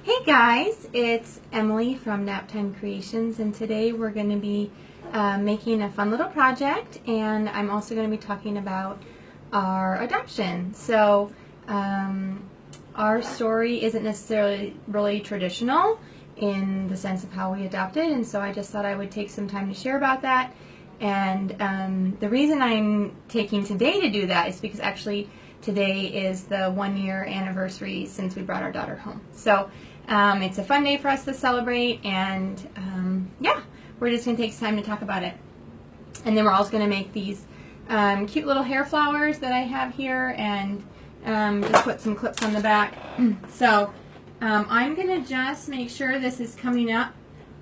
Hey guys, it's Emily from Naptime Creations, and today we're going to be making a fun little project, and I'm also going to be talking about our adoption. So our story isn't necessarily really traditional in the sense of how we adopted, and so I just thought I would take some time to share about that. And the reason I'm taking today to do that is because actually today is the 1-year anniversary since we brought our daughter home. So it's a fun day for us to celebrate, and yeah, we're just going to take some time to talk about it. And then we're also going to make these cute little hair flowers that I have here, and just put some clips on the back. So I'm going to just make sure this is coming up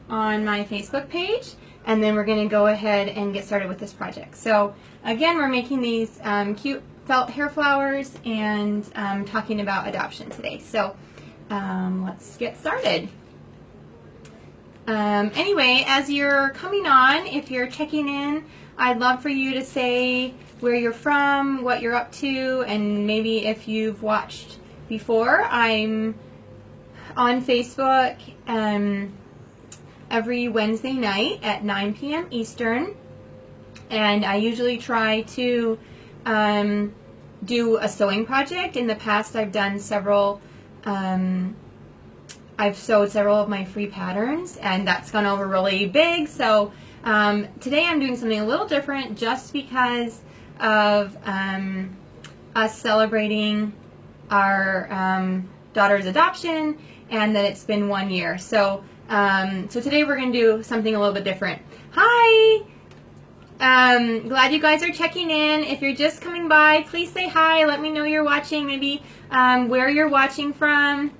on my Facebook page, and then we're going to go ahead and get started with this project. So again, we're making these cute felt hair flowers and talking about adoption today. So let's get started. Anyway, as you're coming on, if you're checking in, I'd love for you to say where you're from, what you're up to, and maybe if you've watched before. I'm on Facebook every Wednesday night at 9 p.m. Eastern, and I usually try to do a sewing project. In the past, I've done several. I've sewed several of my free patterns, and that's gone over really big. So today I'm doing something a little different, just because of us celebrating our daughter's adoption and that it's been 1 year. So so today we're going to do something a little bit different. Hi! Glad you guys are checking in. If you're just coming by, please say hi. Let me know you're watching, maybe where you're watching from.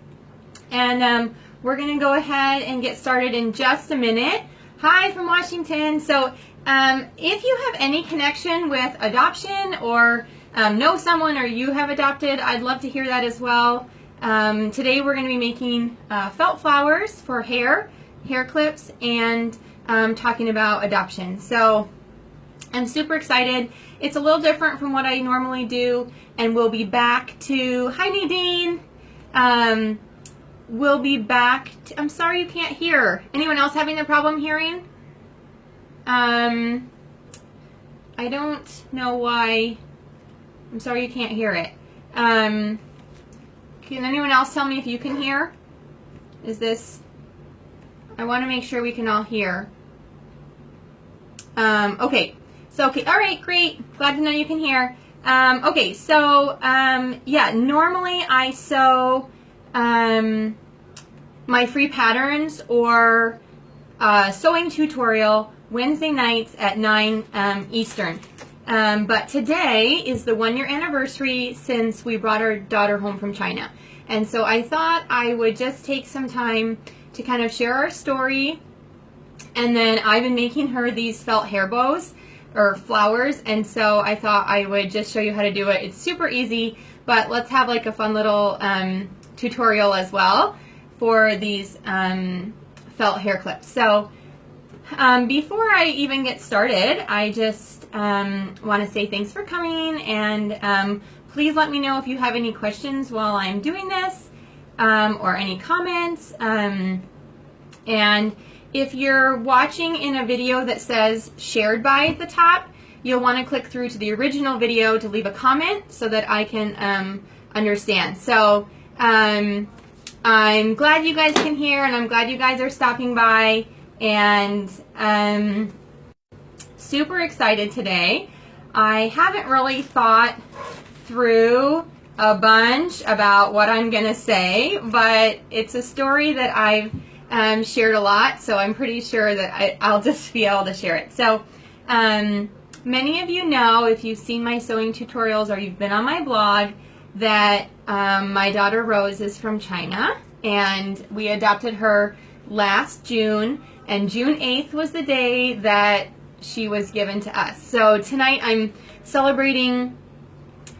And we're going to go ahead and get started in just a minute. Hi from Washington. So if you have any connection with adoption, or know someone, or you have adopted, I'd love to hear that as well. Today we're going to be making felt flowers for hair clips, and talking about adoption. So I'm super excited. It's a little different from what I normally do, and we'll be back to, hi Nadine, we'll be back to, I'm sorry you can't hear. Anyone else having a problem hearing? I don't know why, I'm sorry you can't hear it. Can anyone else tell me if you can hear? Is this, I want to make sure we can all hear. Okay. So, okay, all right, great. Glad to know you can hear. Okay, so, yeah, normally I sew my free patterns or sewing tutorial Wednesday nights at 9 Eastern. But today is the 1-year anniversary since we brought our daughter home from China. And so I thought I would just take some time to kind of share our story. And then I've been making her these felt hair bows, or flowers, and so I thought I would just show you how to do it. It's super easy, but let's have like a fun little tutorial as well for these felt hair clips. So before I even get started, I just want to say thanks for coming, and please let me know if you have any questions while I'm doing this, or any comments. And if you're watching in a video that says shared by at the top, you'll want to click through to the original video to leave a comment so that I can understand. So I'm glad you guys can hear, and I'm glad you guys are stopping by, and super excited today. I haven't really thought through a bunch about what I'm going to say, but it's a story that I've shared a lot, so I'm pretty sure that I'll just be able to share it. So many of you know, if you've seen my sewing tutorials or you've been on my blog, that my daughter Rose is from China, and we adopted her last June, and June 8th was the day that she was given to us. So tonight I'm celebrating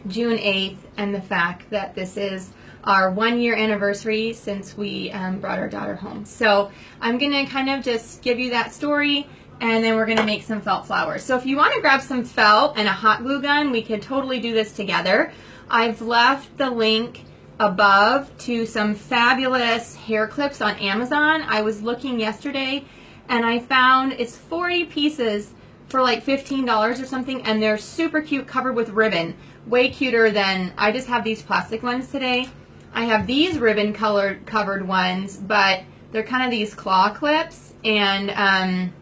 June 8th and the fact that this is our 1-year anniversary since we brought our daughter home. So I'm going to kind of just give you that story, and then we're going to make some felt flowers. So if you want to grab some felt and a hot glue gun, we could totally do this together. I've left the link above to some fabulous hair clips on Amazon. I was looking yesterday and I found it's 40 pieces for like $15 or something, and they're super cute, covered with ribbon. Way cuter than, I just have these plastic ones today. I have these ribbon covered ones, but they're kind of these claw clips, and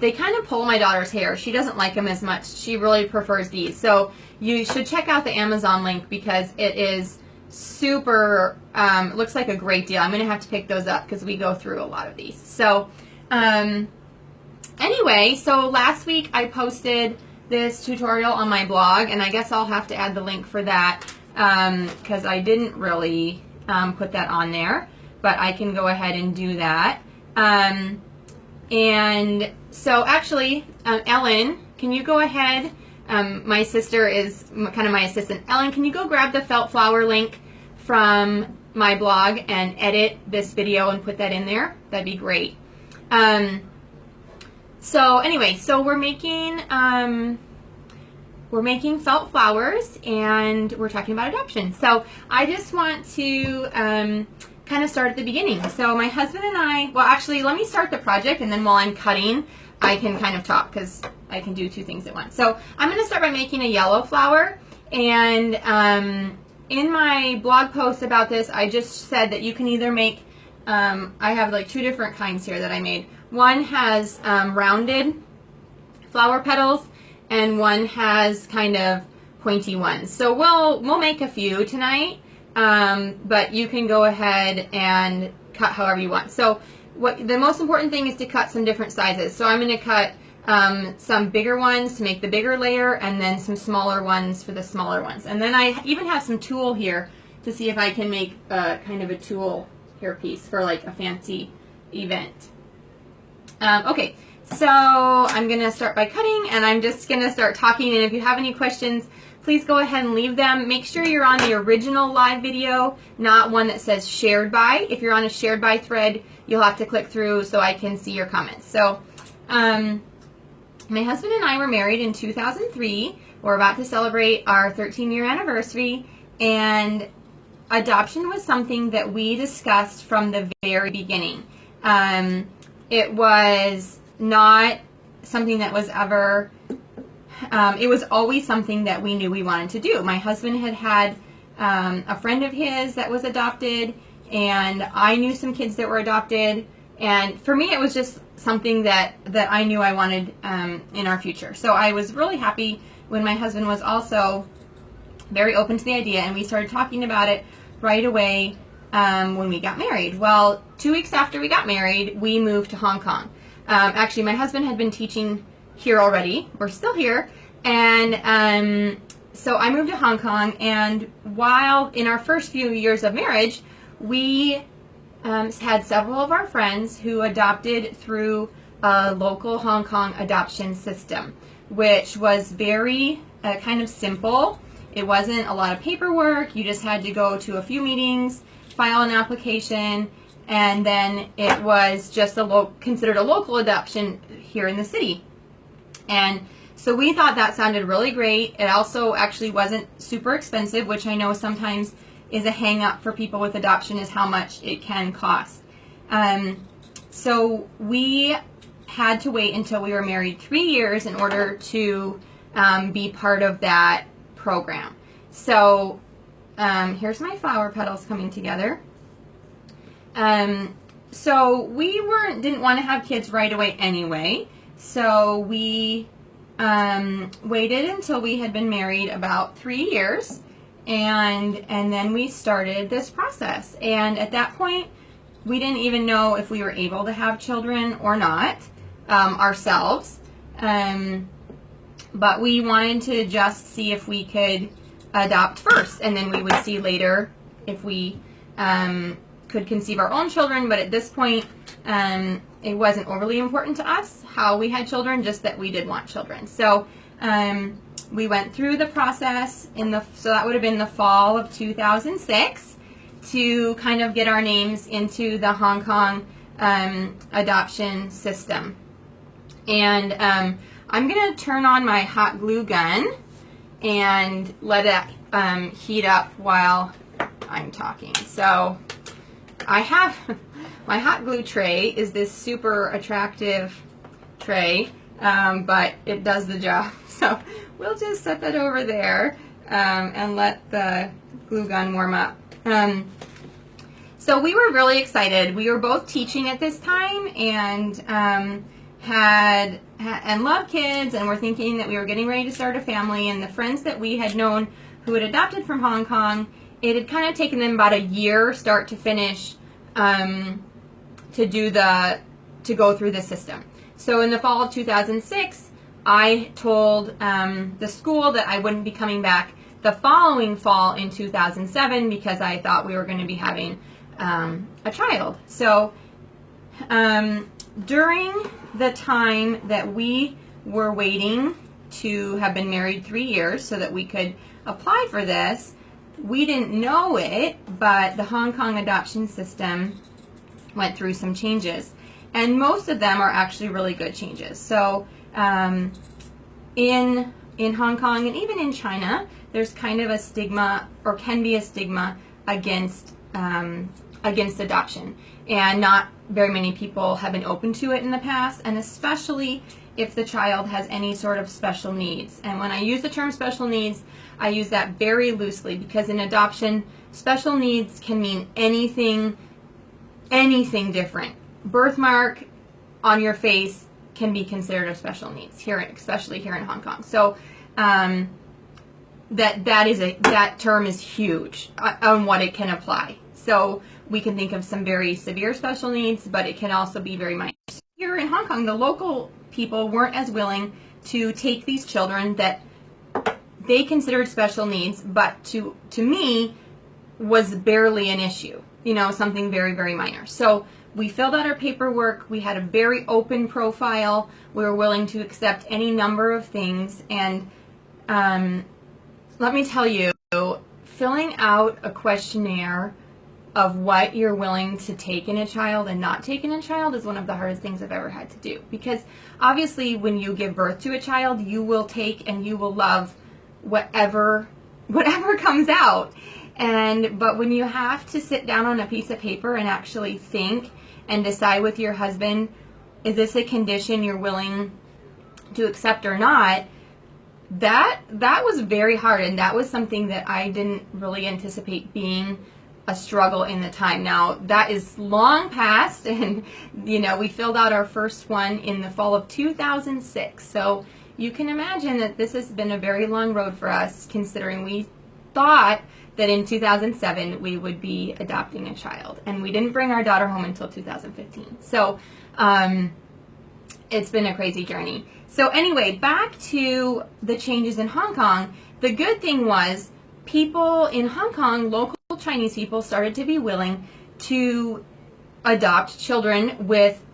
they kind of pull my daughter's hair. She doesn't like them as much. She really prefers these. So you should check out the Amazon link because it is super, looks like a great deal. I'm going to have to pick those up because we go through a lot of these. So anyway, so last week I posted this tutorial on my blog, and I guess I'll have to add the link for that because I didn't really put that on there, but I can go ahead and do that. And so actually, Ellen, can you go ahead? My sister is kind of my assistant. Ellen, can you go grab the felt flower link from my blog and edit this video and put that in there? That'd be great. So anyway, so we're making felt flowers, and we're talking about adoption. So I just want to kind of start at the beginning. So my husband and I, well actually let me start the project, and then while I'm cutting I can kind of talk because I can do two things at once. So I'm going to start by making a yellow flower, and in my blog post about this I just said that you can either make, I have like two different kinds here that I made. One has rounded flower petals, and one has kind of pointy ones. So we'll make a few tonight, but you can go ahead and cut however you want. So the most important thing is to cut some different sizes. So I'm going to cut some bigger ones to make the bigger layer, and then some smaller ones for the smaller ones. And then I even have some tulle here to see if I can make kind of a tulle hairpiece for like a fancy event. Okay, so I'm going to start by cutting, and I'm just going to start talking, and if you have any questions, please go ahead and leave them. Make sure you're on the original live video, not one that says shared by. If you're on a shared by thread, you'll have to click through so I can see your comments. So my husband and I were married in 2003. We're about to celebrate our 13-year anniversary, and adoption was something that we discussed from the very beginning. It was not something that was ever, it was always something that we knew we wanted to do. My husband had a friend of his that was adopted, and I knew some kids that were adopted, and for me it was just something that I knew I wanted in our future. So I was really happy when my husband was also very open to the idea, and we started talking about it right away when we got married. Well, 2 weeks after we got married, we moved to Hong Kong. Actually, my husband had been teaching here already. We're still here. And so I moved to Hong Kong, and while in our first few years of marriage, we had several of our friends who adopted through a local Hong Kong adoption system, which was very kind of simple. It wasn't a lot of paperwork. You just had to go to a few meetings, file an application, and then it was just considered a local adoption here in the city. And so we thought that sounded really great. It also actually wasn't super expensive, which I know sometimes is a hang up for people with adoption, is how much it can cost. So we had to wait until we were married 3 years in order to be part of that program. So here's my flower petals coming together. So we didn't want to have kids right away anyway. So we waited until we had been married about 3 years, and then we started this process. And at that point, we didn't even know if we were able to have children or not ourselves. But we wanted to just see if we could adopt first, and then we would see later if we could conceive our own children. But at this point, it wasn't overly important to us how we had children, just that we did want children. So we went through the process so that would have been the fall of 2006 to kind of get our names into the Hong Kong adoption system. And I'm going to turn on my hot glue gun and let it heat up while I'm talking. So I have my hot glue tray is this super attractive tray, but it does the job. So we'll just set that over there and let the glue gun warm up. So we were really excited. We were both teaching at this time and and loved kids, and were thinking that we were getting ready to start a family. And the friends that we had known who had adopted from Hong Kong, it had kind of taken them about a year, start to finish, to go through the system. So in the fall of 2006, I told the school that I wouldn't be coming back the following fall in 2007 because I thought we were going to be having a child. So during the time that we were waiting to have been married 3 years so that we could apply for this, we didn't know it, but the Hong Kong adoption system went through some changes. And most of them are actually really good changes. So in Hong Kong and even in China, there's kind of a stigma, or can be a stigma, against adoption. And not very many people have been open to it in the past, and especially if the child has any sort of special needs. And when I use the term special needs, I use that very loosely, because in adoption, special needs can mean anything different. Birthmark on your face can be considered a special needs here, especially here in Hong Kong. So that term is huge on what it can apply. So we can think of some very severe special needs, but it can also be very minor. Here in Hong Kong, the local people weren't as willing to take these children that they considered special needs, but to me was barely an issue, you know, something very, very minor. So we filled out our paperwork. We had a very open profile. We were willing to accept any number of things. And let me tell you, filling out a questionnaire of what you're willing to take in a child and not take in a child is one of the hardest things I've ever had to do. Because obviously when you give birth to a child, you will take and you will love whatever comes out. But when you have to sit down on a piece of paper and actually think and decide with your husband, is this a condition you're willing to accept or not, that was very hard, and that was something that I didn't really anticipate being a struggle in the time. Now, that is long past, and you know, we filled out our first one in the fall of 2006. So you can imagine that this has been a very long road for us, considering we thought that in 2007 we would be adopting a child, and we didn't bring our daughter home until 2015. So it's been a crazy journey. So anyway, back to the changes in Hong Kong. The good thing was people in Hong Kong, local Chinese people, started to be willing to adopt children with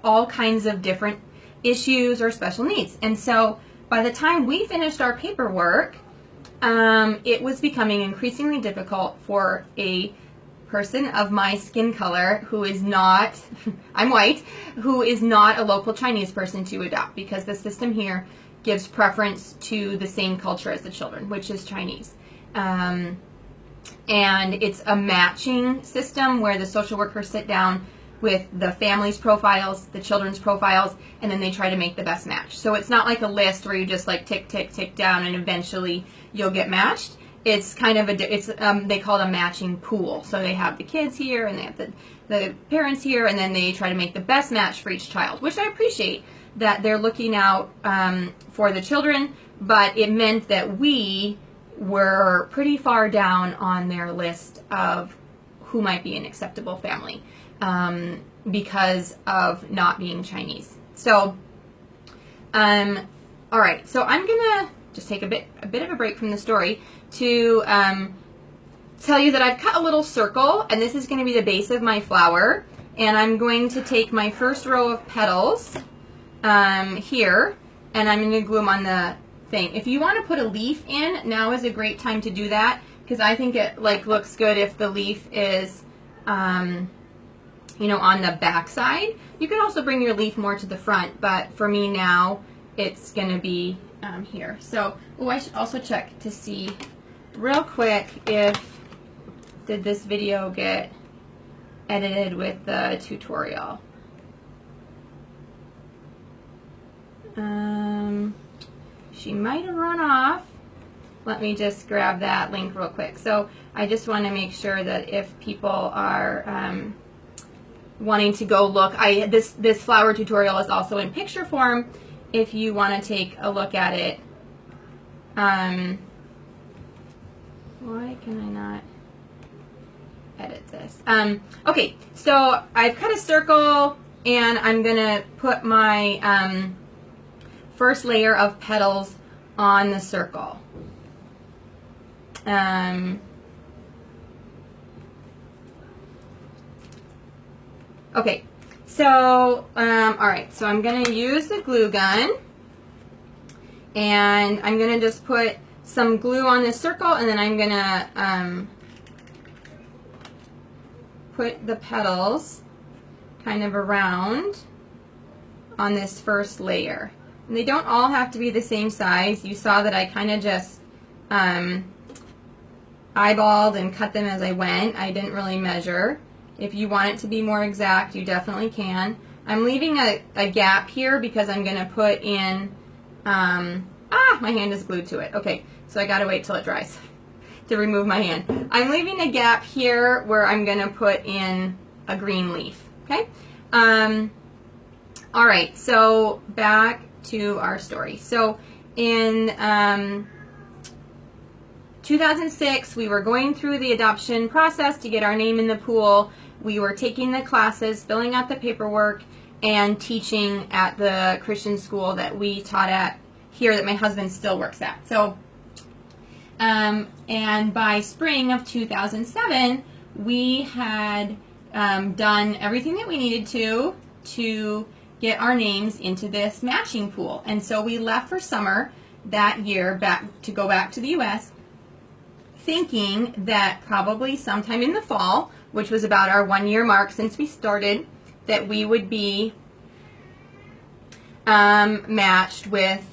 all kinds of different issues or special needs. And so by the time we finished our paperwork, it was becoming increasingly difficult for a person of my skin color who is not, I'm white, who is not a local Chinese person to adopt, because the system here gives preference to the same culture as the children, which is Chinese. And it's a matching system where the social workers sit down with the family's profiles, the children's profiles, and then they try to make the best match. So it's not like a list where you just like tick, tick, tick down and eventually you'll get matched. It's kind of they call it a matching pool. So they have the kids here and they have the parents here, and then they try to make the best match for each child, which I appreciate that they're looking out for the children, but it meant that we were pretty far down on their list of who might be an acceptable family because of not being Chinese. So, all right, so I'm gonna just take a bit of a break from the story to tell you that I've cut a little circle, and this is going to be the base of my flower, and I'm going to take my first row of petals here, and I'm going to glue them on the thing. If you want to put a leaf in, now is a great time to do that, because I think it looks good if the leaf is you know, on the back side. You can also bring your leaf more to the front, but for me now it's going to be here. So, I should also check to see real quick if did this video get edited with the tutorial? She might have run off. Let me just grab that link real quick. So I just want to make sure that if people are wanting to go look, this flower tutorial is also in picture form if you want to take a look at it. Why can I not edit this? Okay, so I've cut a circle and I'm going to put my first layer of petals on the circle. Okay, so, alright, so I'm going to use the glue gun, and I'm going to just put some glue on this circle, and then I'm going to put the petals kind of around on this first layer. And they don't all have to be the same size. You saw that I kind of just eyeballed and cut them as I went. I didn't really measure. If you want it to be more exact, you definitely can. I'm leaving a gap here because I'm going to put in, my hand is glued to it. Okay, so I got to wait till it dries to remove my hand. I'm leaving a gap here where I'm going to put in a green leaf. Okay? All right, so back to our story. So in 2006, we were going through the adoption process to get our name in the pool. We were taking the classes, filling out the paperwork, and teaching at the Christian school that we taught at here that my husband still works at. So, and by spring of 2007, we had done everything that we needed to get our names into this matching pool. And so we left for summer that year to go back to the U.S., thinking that probably sometime in the fall, which was about our 1 year mark since we started, that we would be matched with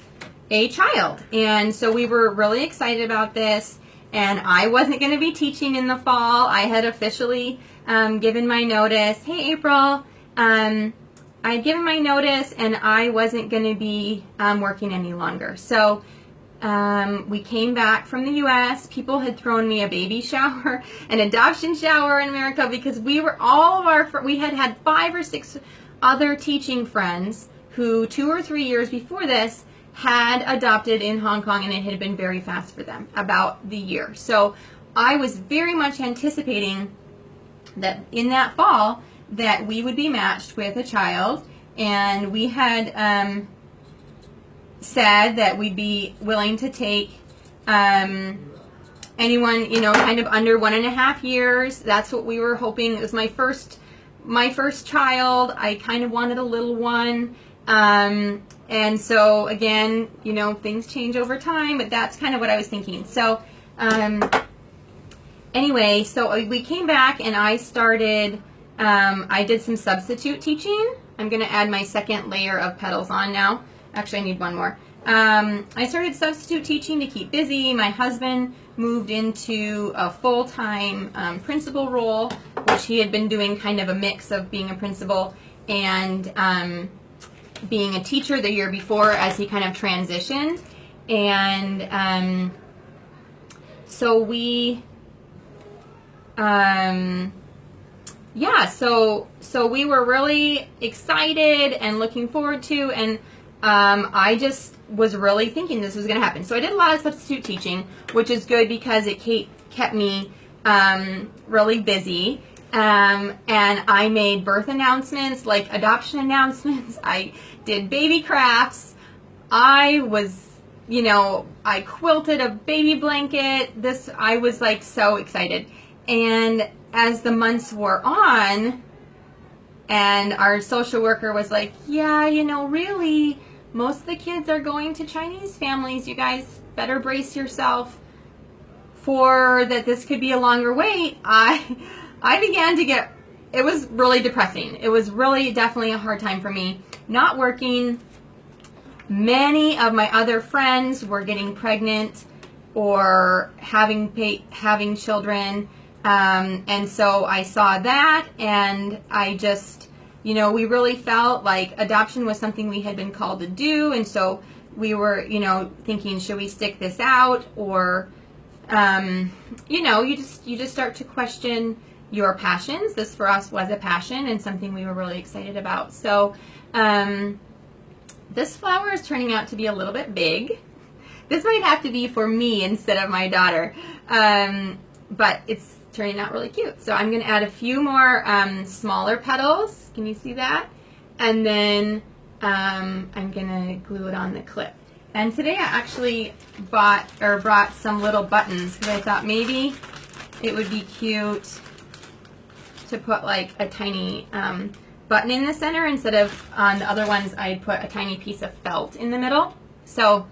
a child. And so we were really excited about this, and I wasn't going to be teaching in the fall. I had officially given my notice. Hey, April. I had given my notice, and I wasn't going to be working any longer. So we came back from the U.S. People had thrown me a baby shower, an adoption shower in America, because we were we had 5 or 6 other teaching friends who 2 or 3 years before this had adopted in Hong Kong, and it had been very fast for them, about the year. So I was very much anticipating that in that fall that we would be matched with a child, and we had said that we'd be willing to take anyone, you know, kind of under 1.5 years. That's what we were hoping. It was my first child. I kind of wanted a little one. And so again, you know, things change over time, but that's kind of what I was thinking. So anyway, so we came back and I started, I did some substitute teaching. I'm going to add my second layer of petals on now. Actually, I need one more. I started substitute teaching to keep busy. My husband moved into a full-time principal role, which he had been doing kind of a mix of being a principal and being a teacher the year before as he kind of transitioned. And so we, yeah, so we were really excited and looking forward to, and I just was really thinking this was going to happen. So I did a lot of substitute teaching, which is good because it kept me really busy. And I made birth announcements, like adoption announcements. I did baby crafts. I was, you know, I quilted a baby blanket. I was like so excited. And as the months wore on, and our social worker was like, yeah, you know, really, most of the kids are going to Chinese families. You guys better brace yourself for that this could be a longer wait. I began to get, it was really depressing. It was really definitely a hard time for me. Not working. Many of my other friends were getting pregnant or having children. And so I saw that, and I just, you know, we really felt like adoption was something we had been called to do, and so we were, you know, thinking, should we stick this out? Or, you know, you just start to question your passions. This for us was a passion and something we were really excited about. So this flower is turning out to be a little bit big. This might have to be for me instead of my daughter, but it's turning out really cute. So I'm going to add a few more smaller petals. Can you see that? And then I'm going to glue it on the clip. And today I actually brought some little buttons because I thought maybe it would be cute to put like a tiny button in the center instead of on the other ones I put a tiny piece of felt in the middle. So,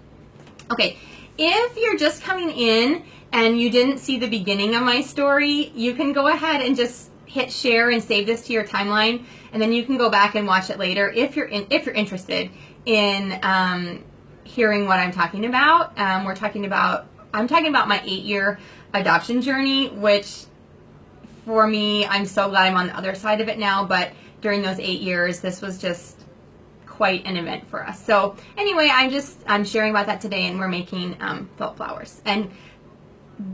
okay, if you're just coming in and you didn't see the beginning of my story, you can go ahead and just hit share and save this to your timeline, and then you can go back and watch it later if you're interested in hearing what I'm talking about. I'm talking about my 8-year adoption journey, which for me, I'm so glad I'm on the other side of it now, but during those 8 years, this was just quite an event for us. So anyway, I'm sharing about that today, and we're making felt flowers. And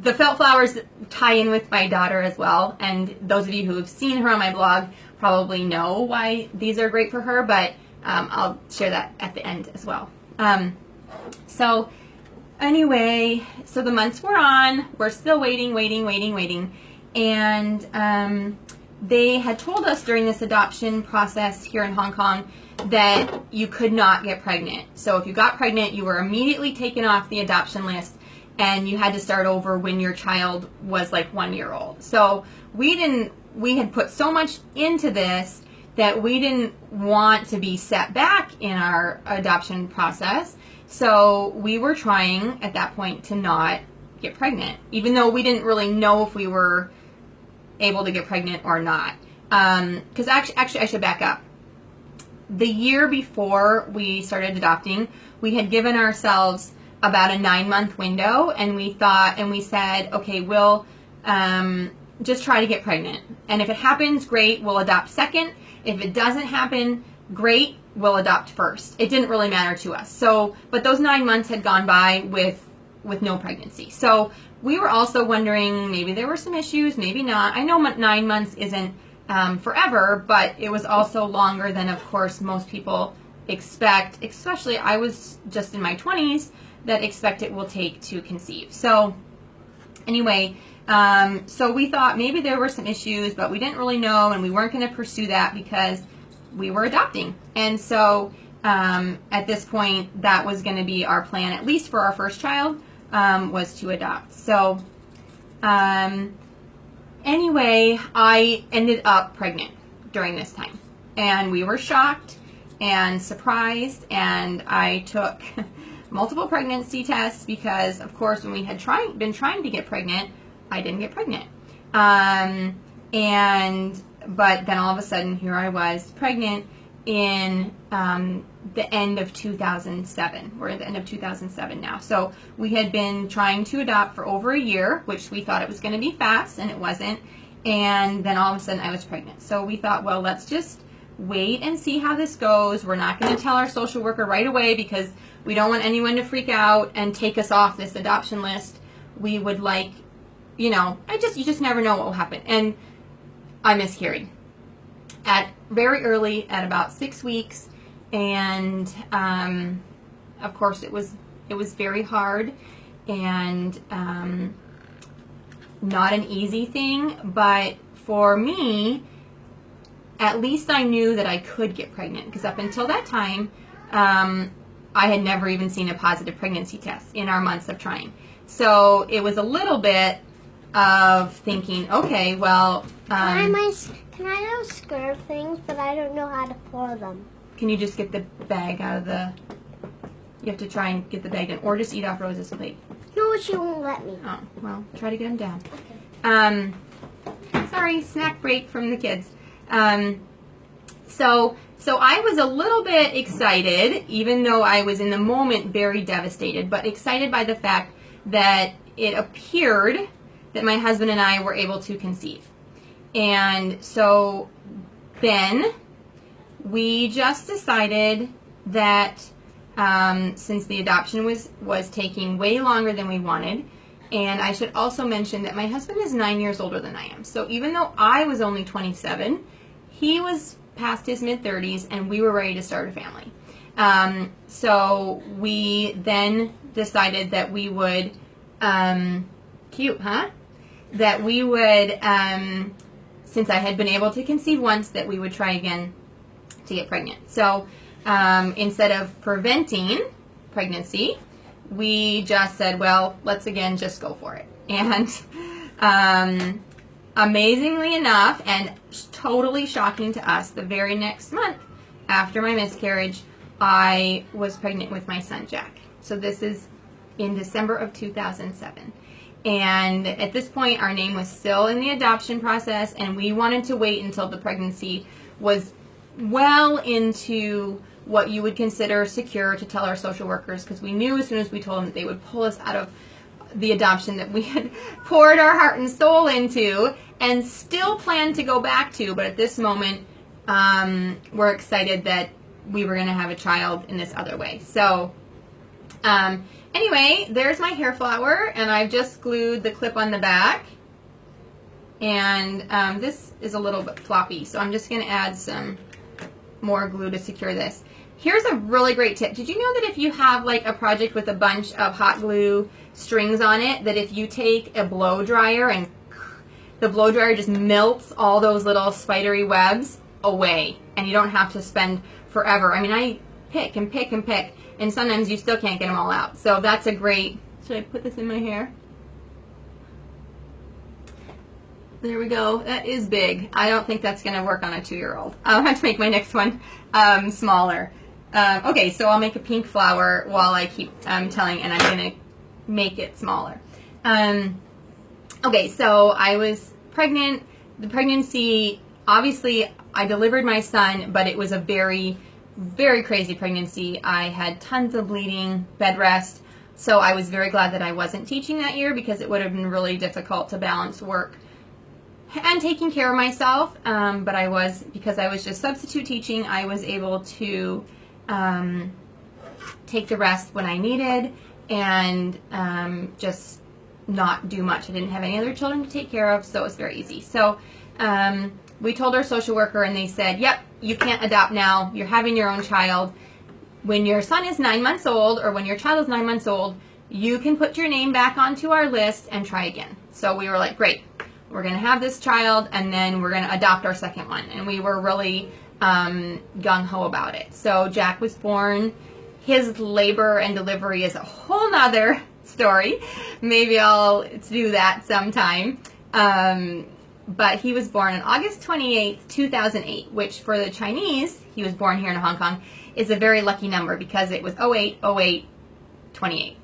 the felt flowers tie in with my daughter as well, and those of you who have seen her on my blog probably know why these are great for her, but I'll share that at the end as well. So anyway, so the months were on, we're still waiting, and they had told us during this adoption process here in Hong Kong that you could not get pregnant. So if you got pregnant, you were immediately taken off the adoption list, and you had to start over when your child was like 1 year old. So we had put so much into this that we didn't want to be set back in our adoption process. So we were trying at that point to not get pregnant, even though we didn't really know if we were able to get pregnant or not. Because actually I should back up. The year before we started adopting, we had given ourselves about a 9-month window, and we said, okay, we'll just try to get pregnant. And if it happens, great, we'll adopt second. If it doesn't happen, great, we'll adopt first. It didn't really matter to us. So, but those 9 months had gone by with no pregnancy. So we were also wondering, maybe there were some issues, maybe not. I know 9 months isn't forever, but it was also longer than, of course, most people expect, especially I was just in my 20s, that expect it will take to conceive. So anyway, so we thought maybe there were some issues, but we didn't really know, and we weren't going to pursue that because we were adopting. And so at this point, that was going to be our plan, at least for our first child, was to adopt. So anyway, I ended up pregnant during this time, and we were shocked and surprised, and I took multiple pregnancy tests because, of course, when we had been trying to get pregnant, I didn't get pregnant. But then all of a sudden, here I was pregnant in the end of 2007. We're at the end of 2007 now. So we had been trying to adopt for over a year, which we thought it was going to be fast, and it wasn't. And then all of a sudden, I was pregnant. So we thought, well, let's just wait and see how this goes. We're not going to tell our social worker right away because we don't want anyone to freak out and take us off this adoption list. We would like, you know, you just never know what will happen. And I miscarried very early at about 6 weeks, and of course it was very hard and not an easy thing, but for me, at least I knew that I could get pregnant, because up until that time, I had never even seen a positive pregnancy test in our months of trying. So it was a little bit of thinking, okay, well... Can I know stir things, but I don't know how to pour them. Can you just get the bag out of the... You have to try and get the bag in, or just eat off Rose's plate. No, she won't let me. Oh, well, try to get them down. Okay. Sorry, snack break from the kids. So I was a little bit excited, even though I was in the moment very devastated, but excited by the fact that it appeared that my husband and I were able to conceive. And so then we just decided that since the adoption was taking way longer than we wanted, and I should also mention that my husband is 9 years older than I am. So even though I was only 27, he was past his mid-30s, and we were ready to start a family. So we then decided that we would, cute, huh? That we would, since I had been able to conceive once, that we would try again to get pregnant. So instead of preventing pregnancy, we just said, well, let's again just go for it. And amazingly enough, and totally shocking to us, the very next month after my miscarriage, I was pregnant with my son, Jack. So this is in December of 2007. And at this point, our name was still in the adoption process, and we wanted to wait until the pregnancy was well into what you would consider secure to tell our social workers, because we knew as soon as we told them that they would pull us out of the adoption that we had poured our heart and soul into and still planned to go back to. But at this moment, we're excited that we were going to have a child in this other way. So anyway, there's my hair flower, and I've just glued the clip on the back. And this is a little bit floppy, so I'm just going to add some more glue to secure this. Here's a really great tip. Did you know that if you have like a project with a bunch of hot glue strings on it, that if you take a blow dryer and the blow dryer just melts all those little spidery webs away, and you don't have to spend forever. I mean, I pick and pick and pick, and sometimes you still can't get them all out. So that's a great, should I put this in my hair? There we go. That is big. I don't think that's going to work on a 2-year-old. I'll have to make my next one smaller. Okay, so I'll make a pink flower while I keep telling, and I'm going to make it smaller. Okay, so I was pregnant. The pregnancy, obviously, I delivered my son, but it was a very, very crazy pregnancy. I had tons of bleeding, bed rest, so I was very glad that I wasn't teaching that year, because it would have been really difficult to balance work and taking care of myself. But I was, because I was just substitute teaching, I was able to take the rest when I needed and just not do much. I didn't have any other children to take care of, so it was very easy. So we told our social worker, and they said, yep, you can't adopt now. You're having your own child. When your son is 9 months old, or when your child is 9 months old, you can put your name back onto our list and try again. So we were like, great. We're going to have this child, and then we're going to adopt our second one. And we were really gung-ho about it. So Jack was born. His labor and delivery is a whole nother story. Maybe I'll do that sometime. But he was born on August 28th, 2008, which for the Chinese, he was born here in Hong Kong, is a very lucky number, because it was 08/08/28.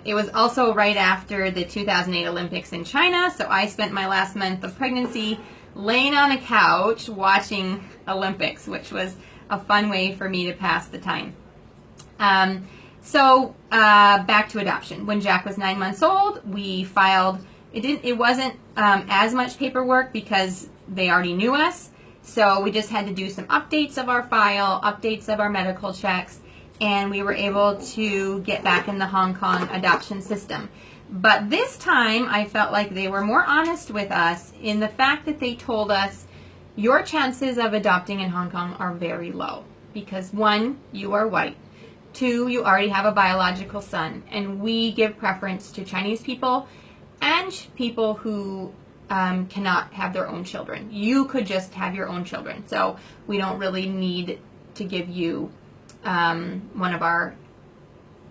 It was also right after the 2008 Olympics in China, so I spent my last month of pregnancy laying on a couch watching Olympics, which was a fun way for me to pass the time. So back to adoption. When Jack was 9 months old, we filed. It wasn't as much paperwork because they already knew us, so we just had to do some updates of our file, updates of our medical checks, and we were able to get back in the Hong Kong adoption system. But this time, I felt like they were more honest with us in the fact that they told us, your chances of adopting in Hong Kong are very low, because 1, you are white, 2, you already have a biological son, and we give preference to Chinese people and people who cannot have their own children. You could just have your own children, so we don't really need to give you one of our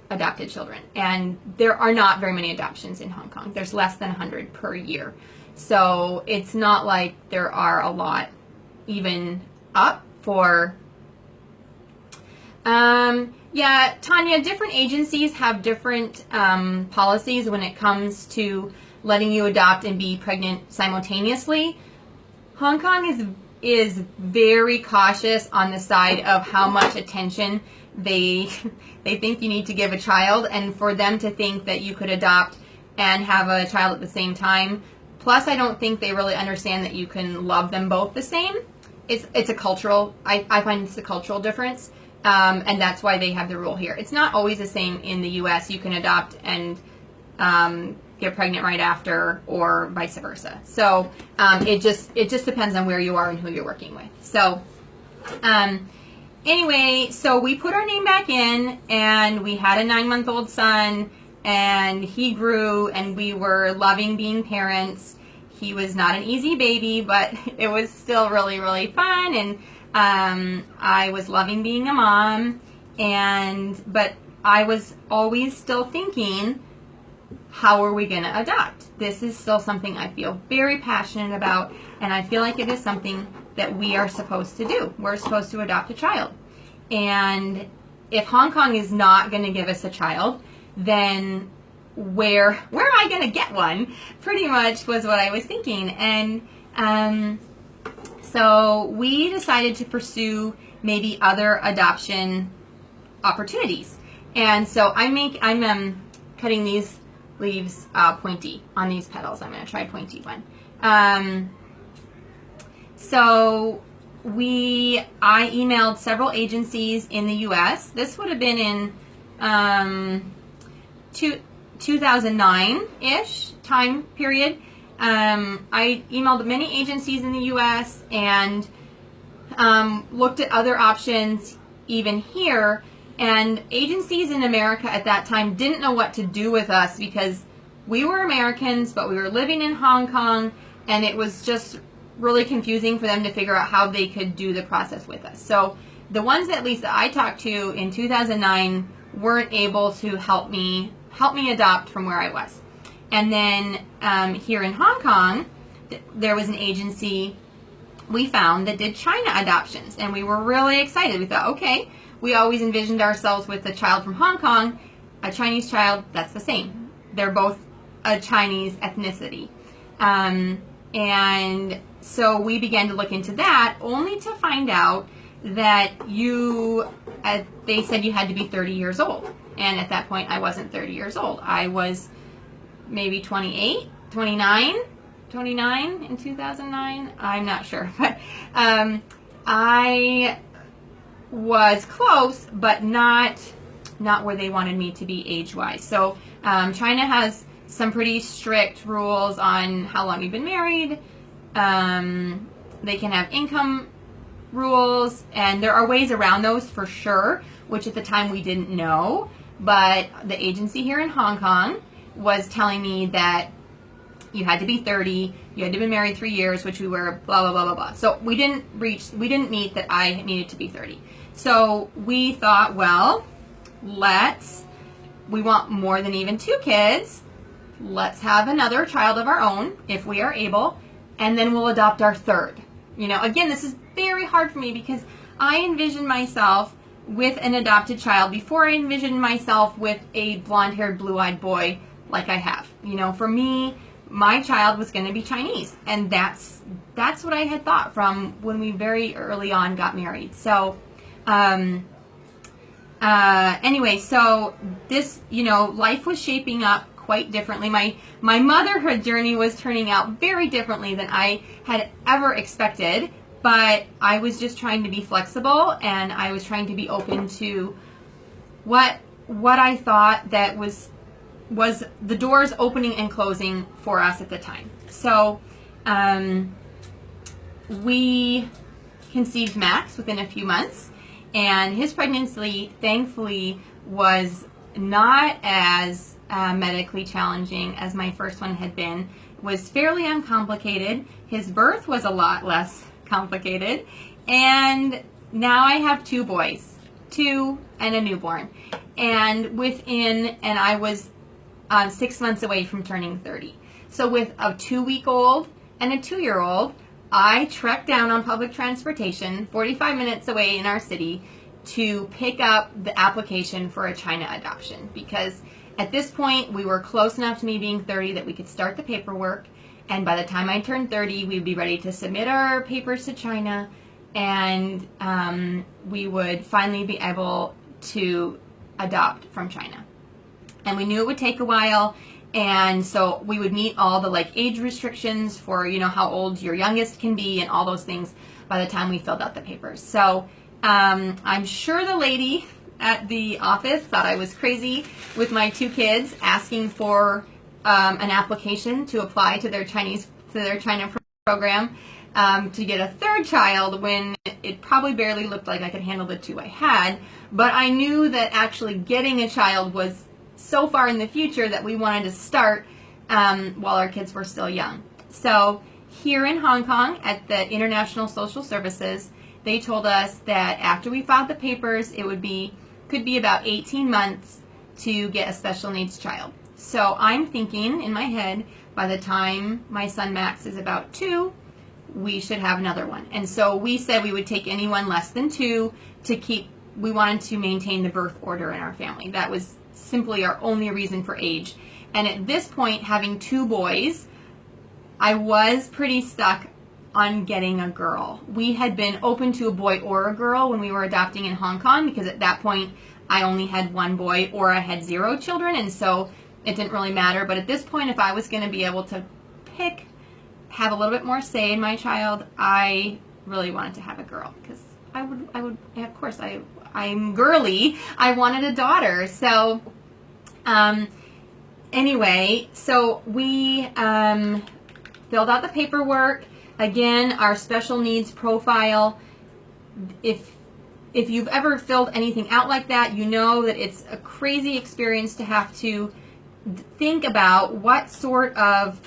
adopted children. And there are not very many adoptions in Hong Kong. There's less than 100 per year. So it's not like there are a lot even up for... yeah, Tanya, different agencies have different policies when it comes to letting you adopt and be pregnant simultaneously. Hong Kong is very cautious on the side of how much attention they think you need to give a child, and for them to think that you could adopt and have a child at the same time. Plus, I don't think they really understand that you can love them both the same. It's a cultural, I find it's a cultural difference, and that's why they have the rule here. It's not always the same in the U.S. You can adopt and get pregnant right after, or vice versa. So it just depends on where you are and who you're working with. So anyway, so we put our name back in, and we had a 9-month-old son, and he grew, and we were loving being parents. He was not an easy baby, but it was still really, really fun, and I was loving being a mom, but I was always still thinking, how are we going to adopt? This is still something I feel very passionate about, and I feel like it is something that we are supposed to do. We're supposed to adopt a child. And if Hong Kong is not going to give us a child, then where am I going to get one? Pretty much was what I was thinking. And so we decided to pursue maybe other adoption opportunities. And so I'm cutting these leaves pointy on these petals. I'm going to try pointy one. So I emailed several agencies in the U.S. This would have been in 2009-ish time period. I emailed many agencies in the U.S. and looked at other options even here. And agencies in America at that time didn't know what to do with us because we were Americans, but we were living in Hong Kong, and it was just really confusing for them to figure out how they could do the process with us. So the ones at least that I talked to in 2009 weren't able to help me adopt from where I was. And then here in Hong Kong, there was an agency we found that did China adoptions, and we were really excited. We thought, okay, we always envisioned ourselves with a child from Hong Kong, a Chinese child, that's the same. They're both a Chinese ethnicity. And so we began to look into that, only to find out that they said you had to be 30 years old. And at that point, I wasn't 30 years old. I was maybe 29 in 2009. I'm not sure. But I was close, but not where they wanted me to be age-wise. So China has some pretty strict rules on how long you've been married. They can have income rules, and there are ways around those for sure, which at the time we didn't know. But the agency here in Hong Kong was telling me that you had to be 30, you had to be married 3 years, which we were, blah, blah, blah, blah, blah. So we didn't meet that I needed to be 30. So we thought, well, we want more than even 2 kids. Let's have another child of our own, if we are able, and then we'll adopt our 3rd. You know, again, this is very hard for me because I envisioned myself with an adopted child before I envisioned myself with a blonde-haired, blue-eyed boy like I have. You know, for me, my child was going to be Chinese, and that's what I had thought from when we very early on got married. So anyway, so this, you know, life was shaping up quite differently. My motherhood journey was turning out very differently than I had ever expected, but I was just trying to be flexible, and I was trying to be open to what I thought that was the doors opening and closing for us at the time. So we conceived Max within a few months, and his pregnancy, thankfully, was not as medically challenging as my first one had been. It was fairly uncomplicated. His birth was a lot less complicated, and now I have 2 boys, 2 and a newborn, and I was 6 months away from turning 30. So with a 2-week-old and a 2-year-old, I trekked down on public transportation 45 minutes away in our city to pick up the application for a China adoption, because at this point we were close enough to me being 30 that we could start the paperwork, and by the time I turned 30 we'd be ready to submit our papers to China, and we would finally be able to adopt from China. And we knew it would take a while, And so we would meet all the like age restrictions for, you know, how old your youngest can be and all those things by the time we filled out the papers. So I'm sure the lady at the office thought I was crazy with my 2 kids asking for an application to apply to their China program to get a 3rd child when it probably barely looked like I could handle the 2 I had. But I knew that actually getting a child was so far in the future that we wanted to start while our kids were still young. So here in Hong Kong at the International Social Services, they told us that after we filed the papers, it could be about 18 months to get a special needs child. So I'm thinking in my head, by the time my son Max is about 2, we should have another one. And so we said we would take anyone less than 2 we wanted to maintain the birth order in our family. That was simply our only reason for age. And at this point, having 2 boys, I was pretty stuck on getting a girl. We had been open to a boy or a girl when we were adopting in Hong Kong, because at that point I only had 1 boy or I had 0 children, and so it didn't really matter. But at this point, if I was going to be able to have a little bit more say in my child, I really wanted to have a girl, because I would, of course, I'm girly. I wanted a daughter. So, anyway, so we filled out the paperwork. Again, our special needs profile. If you've ever filled anything out like that, you know that it's a crazy experience to have to think about what sort of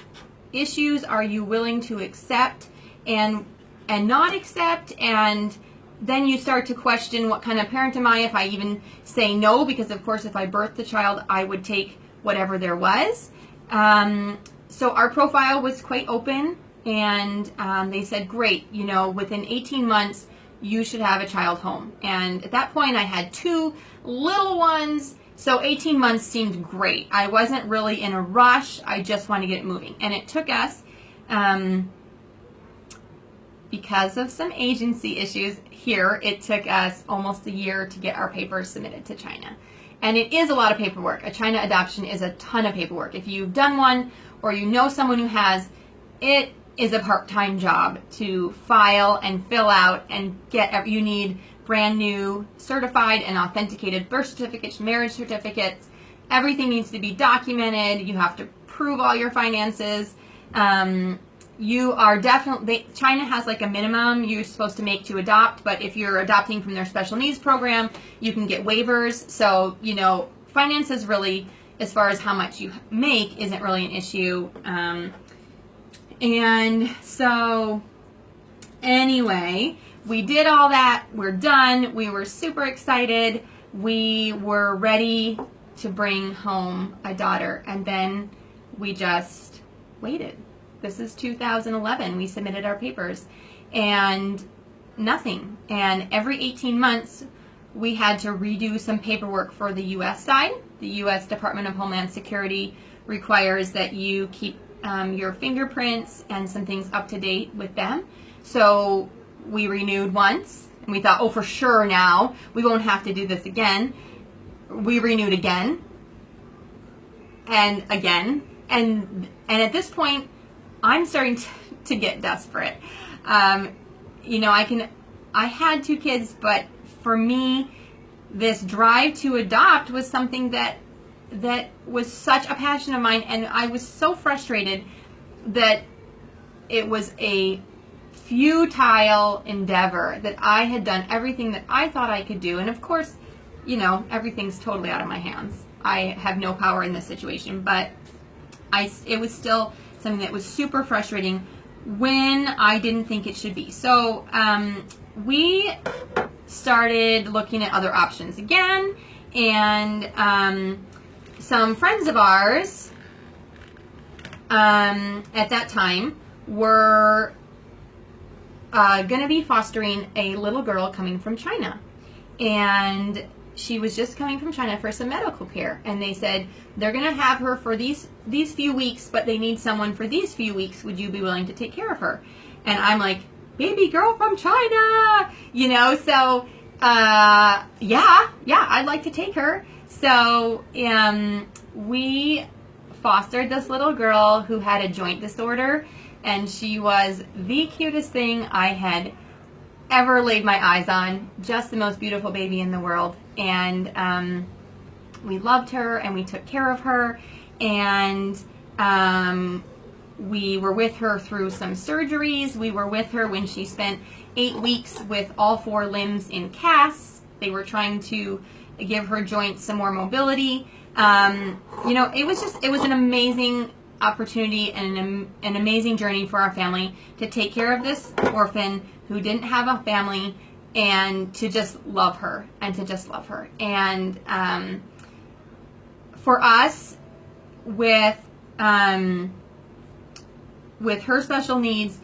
issues are you willing to accept and not accept, and then you start to question, what kind of parent am I if I even say no? Because of course, if I birthed a child, I would take whatever there was. So our profile was quite open, and they said, great, you know, within 18 months, you should have a child home. And at that point, I had 2 little ones, so 18 months seemed great. I wasn't really in a rush. I just wanted to get it moving. And it took us, because of some agency issues here, it took us almost a year to get our papers submitted to China. And it is a lot of paperwork. A China adoption is a ton of paperwork. If you've done one or you know someone who has, it is a part-time job to file and fill out and get. You need brand new certified and authenticated birth certificates, marriage certificates. Everything needs to be documented. You have to prove all your finances. You are definitely, China has like a minimum you're supposed to make to adopt, but if you're adopting from their special needs program, you can get waivers. So, you know, finances really, as far as how much you make, isn't really an issue. And so, anyway, we did all that. We're done. We were super excited. We were ready to bring home a daughter, and then we just waited. This is 2011. We submitted our papers, and nothing. And every 18 months, we had to redo some paperwork for the U.S. side. The U.S. Department of Homeland Security requires that you keep your fingerprints and some things up to date with them. So we renewed once, and we thought, oh, for sure now we won't have to do this again. We renewed again, and again, and at this point, I'm starting to get desperate. You know, I had 2 kids, but for me, this drive to adopt was something that was such a passion of mine, and I was so frustrated that it was a futile endeavor, that I had done everything that I thought I could do. And of course, you know, everything's totally out of my hands. I have no power in this situation, but it was still something that was super frustrating when I didn't think it should be. So we started looking at other options again, and some friends of ours at that time were going to be fostering a little girl coming from China, and she was just coming from China for some medical care, and they said they're going to have her for these few weeks, but they need someone for these few weeks. Would you be willing to take care of her? And I'm like, baby girl from China, you know, so yeah, I'd like to take her. So we fostered this little girl who had a joint disorder, and she was the cutest thing I had ever laid my eyes on. Just the most beautiful baby in the world. And we loved her, and we took care of her, and we were with her through some surgeries. We were with her when she spent 8 weeks with all 4 limbs in casts. They were trying to give her joints some more mobility. You know, it was an amazing opportunity and an amazing journey for our family to take care of this orphan who didn't have a family, and to just love her, And for us, with her special needs,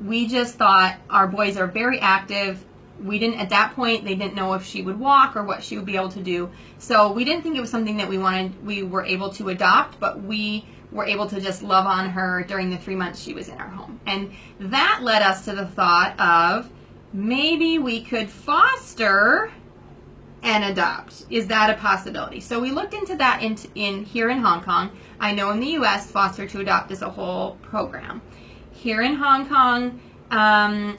we just thought our boys are very active. We didn't, at that point, they didn't know if she would walk or what she would be able to do. So we didn't think it was something that we were able to adopt, but we were able to just love on her during the 3 months she was in our home. And that led us to the thought of maybe we could foster and adopt. Is that a possibility? So we looked into that here in Hong Kong. I know in the U.S., foster to adopt is a whole program. Here in Hong Kong,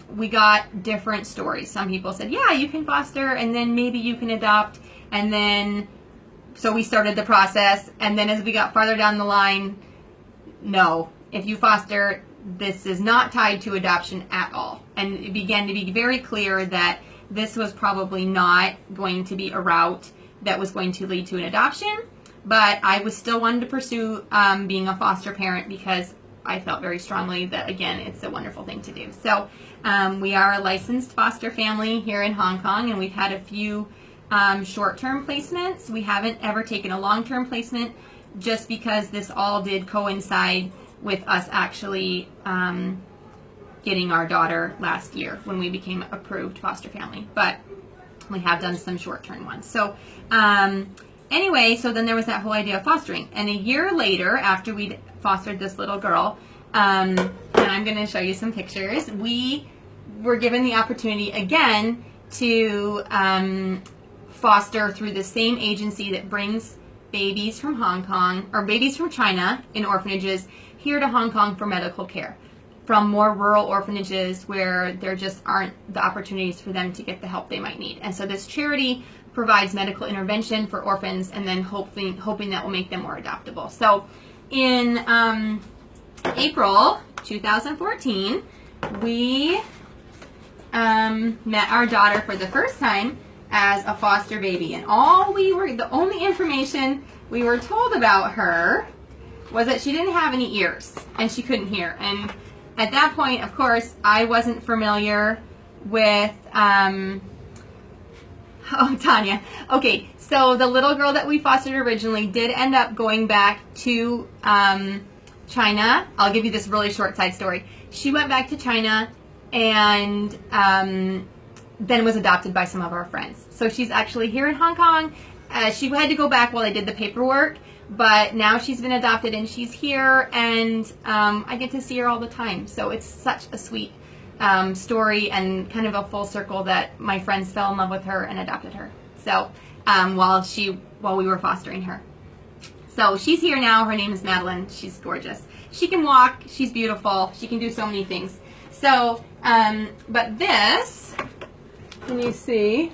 we got different stories. Some people said, yeah, you can foster, and then maybe you can adopt. And then, so we started the process. And then as we got farther down the line, no, if you foster, this is not tied to adoption at all. And it began to be very clear that this was probably not going to be a route that was going to lead to an adoption. But I was still wanting to pursue being a foster parent, because I felt very strongly that, again, it's a wonderful thing to do. So we are a licensed foster family here in Hong Kong, and we've had a few short-term placements. We haven't ever taken a long-term placement, just because this all did coincide with us actually getting our daughter last year when we became approved foster family. But we have done some short-term ones. So anyway, so then there was that whole idea of fostering. And a year later, after we'd fostered this little girl, and I'm going to show you some pictures, we were given the opportunity again to foster through the same agency that brings babies from Hong Kong, or babies from China in orphanages, here to Hong Kong for medical care, from more rural orphanages where there just aren't the opportunities for them to get the help they might need. And so this charity provides medical intervention for orphans, and then hoping that will make them more adoptable. So in April 2014, we met our daughter for the first time as a foster baby, and the only information we were told about her was that she didn't have any ears and she couldn't hear. And at that point, of course, I wasn't familiar with oh, Tanya. Okay, so the little girl that we fostered originally did end up going back to China. I'll give you this really short side story. She went back to China and then was adopted by some of our friends. So she's actually here in Hong Kong. She had to go back while I did the paperwork, but now she's been adopted and she's here, and I get to see her all the time. So it's such a sweet story, and kind of a full circle that my friends fell in love with her and adopted her. So while we were fostering her. So she's here now. Her name is Madeline. She's gorgeous. She can walk. She's beautiful. She can do so many things. So, but this, can you see?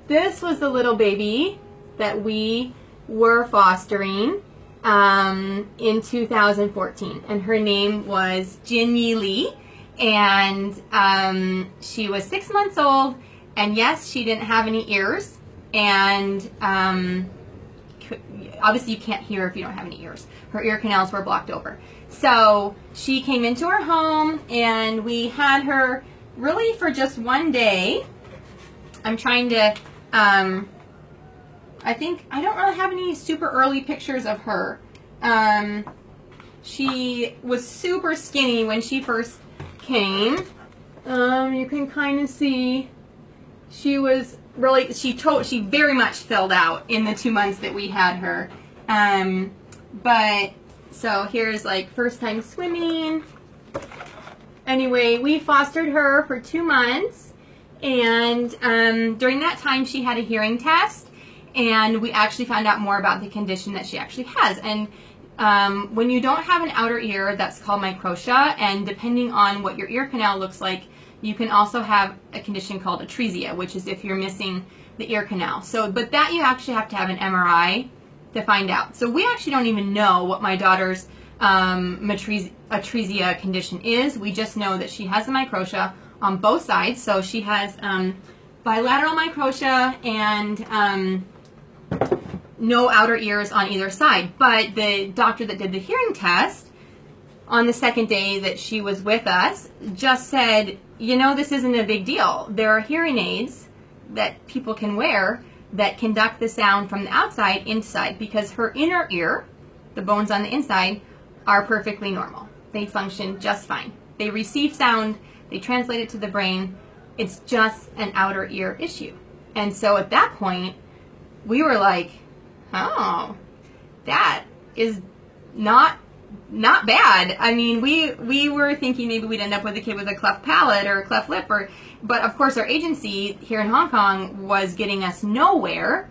This was the little baby that we were fostering in 2014, and her name was Jin Yi Li, and she was 6 months old, and yes, she didn't have any ears, and obviously you can't hear if you don't have any ears. Her ear canals were blocked over. So she came into our home, and we had her really for just one day. I'm trying to, I don't really have any super early pictures of her. She was super skinny when she first came. You can kind of see she was really, she very much filled out in the 2 months that we had her. But, so here's like first time swimming. Anyway, we fostered her for 2 months, and during that time she had a hearing test, and we actually found out more about the condition that she actually has. And when you don't have an outer ear, that's called microtia, and depending on what your ear canal looks like, you can also have a condition called atresia, which is if you're missing the ear canal. So, but that you actually have to have an MRI to find out. So we actually don't even know what my daughter's atresia condition is. We just know that she has a microtia on both sides. So she has bilateral microtia and no outer ears on either side. But the doctor that did the hearing test on the second day that she was with us just said, you know, this isn't a big deal. There are hearing aids that people can wear that conduct the sound from the outside inside, because her inner ear, the bones on the inside, are perfectly normal. They function just fine. They receive sound, they translate it to the brain. It's just an outer ear issue. And so at that point, we were like, oh, that is not bad. I mean, we were thinking maybe we'd end up with a kid with a cleft palate or a cleft lip, but of course our agency here in Hong Kong was getting us nowhere.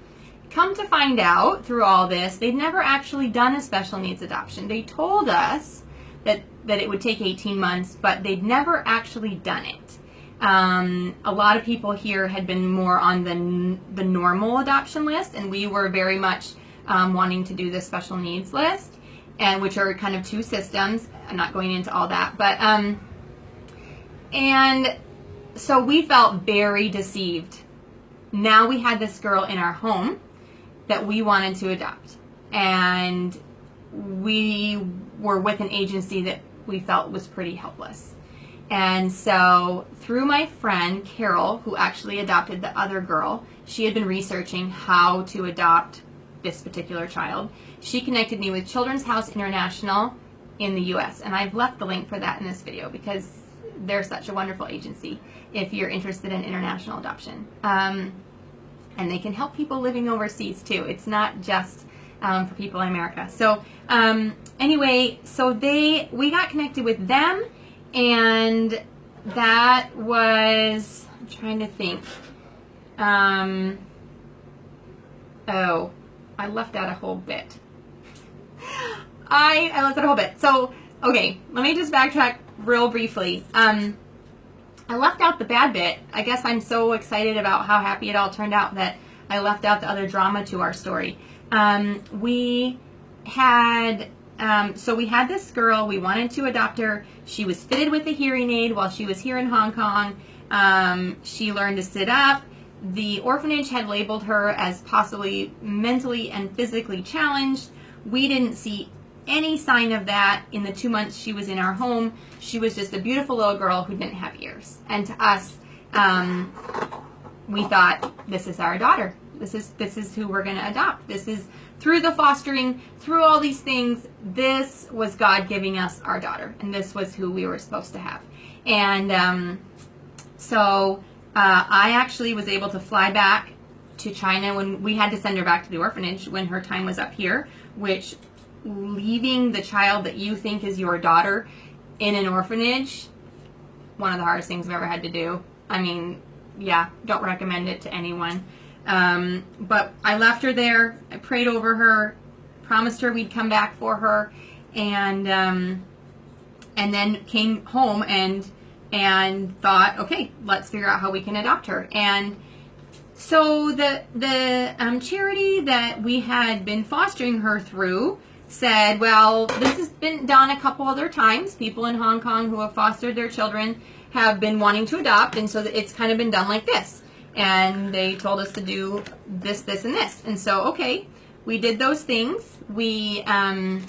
Come to find out through all this, they'd never actually done a special needs adoption. They told us that it would take 18 months, but they'd never actually done it. A lot of people here had been more on the normal adoption list, and we were very much wanting to do the special needs list, and which are kind of two systems. I'm not going into all that, but and so we felt very deceived. Now we had this girl in our home that we wanted to adopt, and we were with an agency that we felt was pretty helpless. And so through my friend Carol, who actually adopted the other girl, she had been researching how to adopt this particular child. She connected me with Children's House International in the US, and I've left the link for that in this video because they're such a wonderful agency if you're interested in international adoption. And they can help people living overseas too. It's not just for people in America. So anyway, so we got connected with them, and that was, I'm trying to think. Oh, I left out a whole bit. I left out a whole bit. So, okay, let me just backtrack real briefly. I left out the bad bit. I guess I'm so excited about how happy it all turned out that I left out the other drama to our story. We had this girl. We wanted to adopt her. She was fitted with a hearing aid while she was here in Hong Kong. She learned to sit up. The orphanage had labeled her as possibly mentally and physically challenged. We didn't see any sign of that in the 2 months she was in our home. She was just a beautiful little girl who didn't have ears. And to us, we thought, this is our daughter. This is who we're going to adopt. This is through the fostering, through all these things, this was God giving us our daughter. And this was who we were supposed to have. And so I actually was able to fly back to China when we had to send her back to the orphanage when her time was up here, which leaving the child that you think is your daughter in an orphanage, one of the hardest things I've ever had to do. I mean, yeah, don't recommend it to anyone. But I left her there. I prayed over her, promised her we'd come back for her, and then came home and thought, okay, let's figure out how we can adopt her. And so the charity that we had been fostering her through said, well, this has been done a couple other times. People in Hong Kong who have fostered their children have been wanting to adopt, and so it's kind of been done like this. And they told us to do this, this, and this. And so, okay, we did those things. We wrote,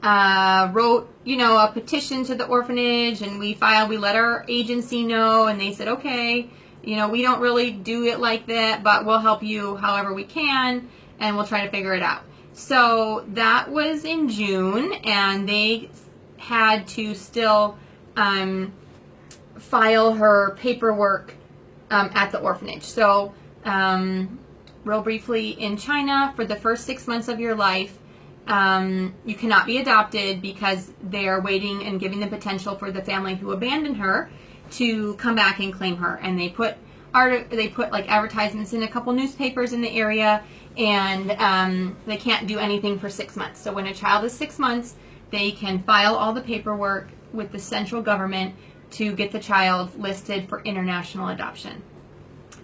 a petition to the orphanage, and we let our agency know, and they said, okay, we don't really do it like that, but we'll help you however we can, and we'll try to figure it out. So that was in June, and they had to still file her paperwork at the orphanage. So real briefly, in China, for the first 6 months of your life, you cannot be adopted because they're waiting and giving the potential for the family who abandoned her to come back and claim her. And they put like advertisements in a couple newspapers in the area, and they can't do anything for 6 months. So when a child is 6 months, they can file all the paperwork with the central government to get the child listed for international adoption.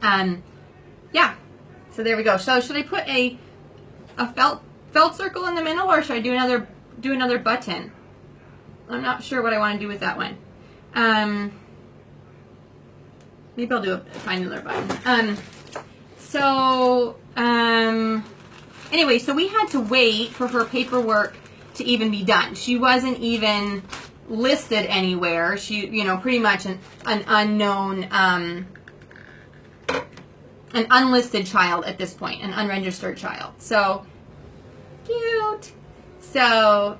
Yeah, so there we go. So should I put a felt circle in the middle, or should I do another button? I'm not sure what I want to do with that one. Maybe I'll do a tiny little button. Anyway, so we had to wait for her paperwork to even be done. She wasn't even listed anywhere. She, pretty much an unknown, an unlisted child at this point, an unregistered child. So, cute. So,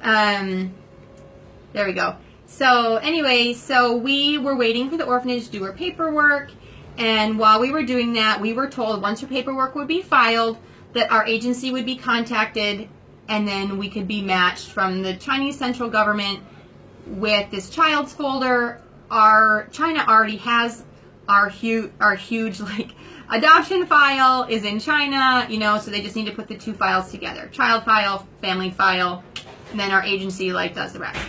there we go. So anyway, so we were waiting for the orphanage to do her paperwork, and while we were doing that, we were told once her paperwork would be filed that our agency would be contacted, and then we could be matched from the Chinese central government with this child's folder. China already has our huge like adoption file is in China, so they just need to put the two files together. Child file, family file, and then our agency does the rest.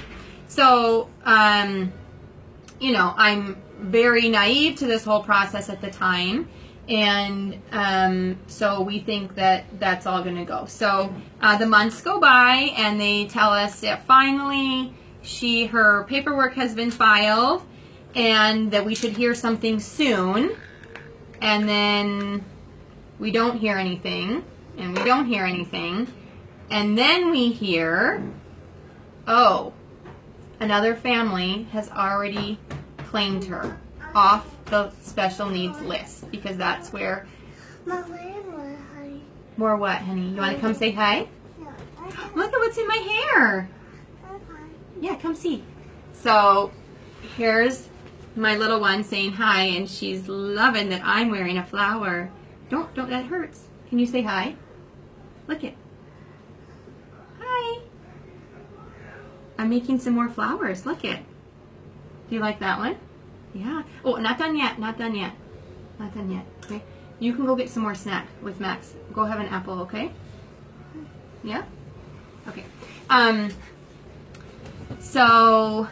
So, I'm very naive to this whole process at the time, and so we think that that's all going to go. So the months go by, and they tell us that finally her paperwork has been filed, and that we should hear something soon. And then we don't hear anything, and we don't hear anything, and then we hear, oh, another family has already claimed her off the special needs list, because that's where... More what, honey? You want to come say hi? Look at what's in my hair. Yeah, come see. So here's my little one saying hi, and she's loving that I'm wearing a flower. Don't, that hurts. Can you say hi? Look it. Hi. I'm making some more flowers. Look it. Do you like that one? Yeah. Oh, not done yet. Not done yet. Not done yet. Okay. You can go get some more snack with Max. Go have an apple, okay? Yeah? Okay. So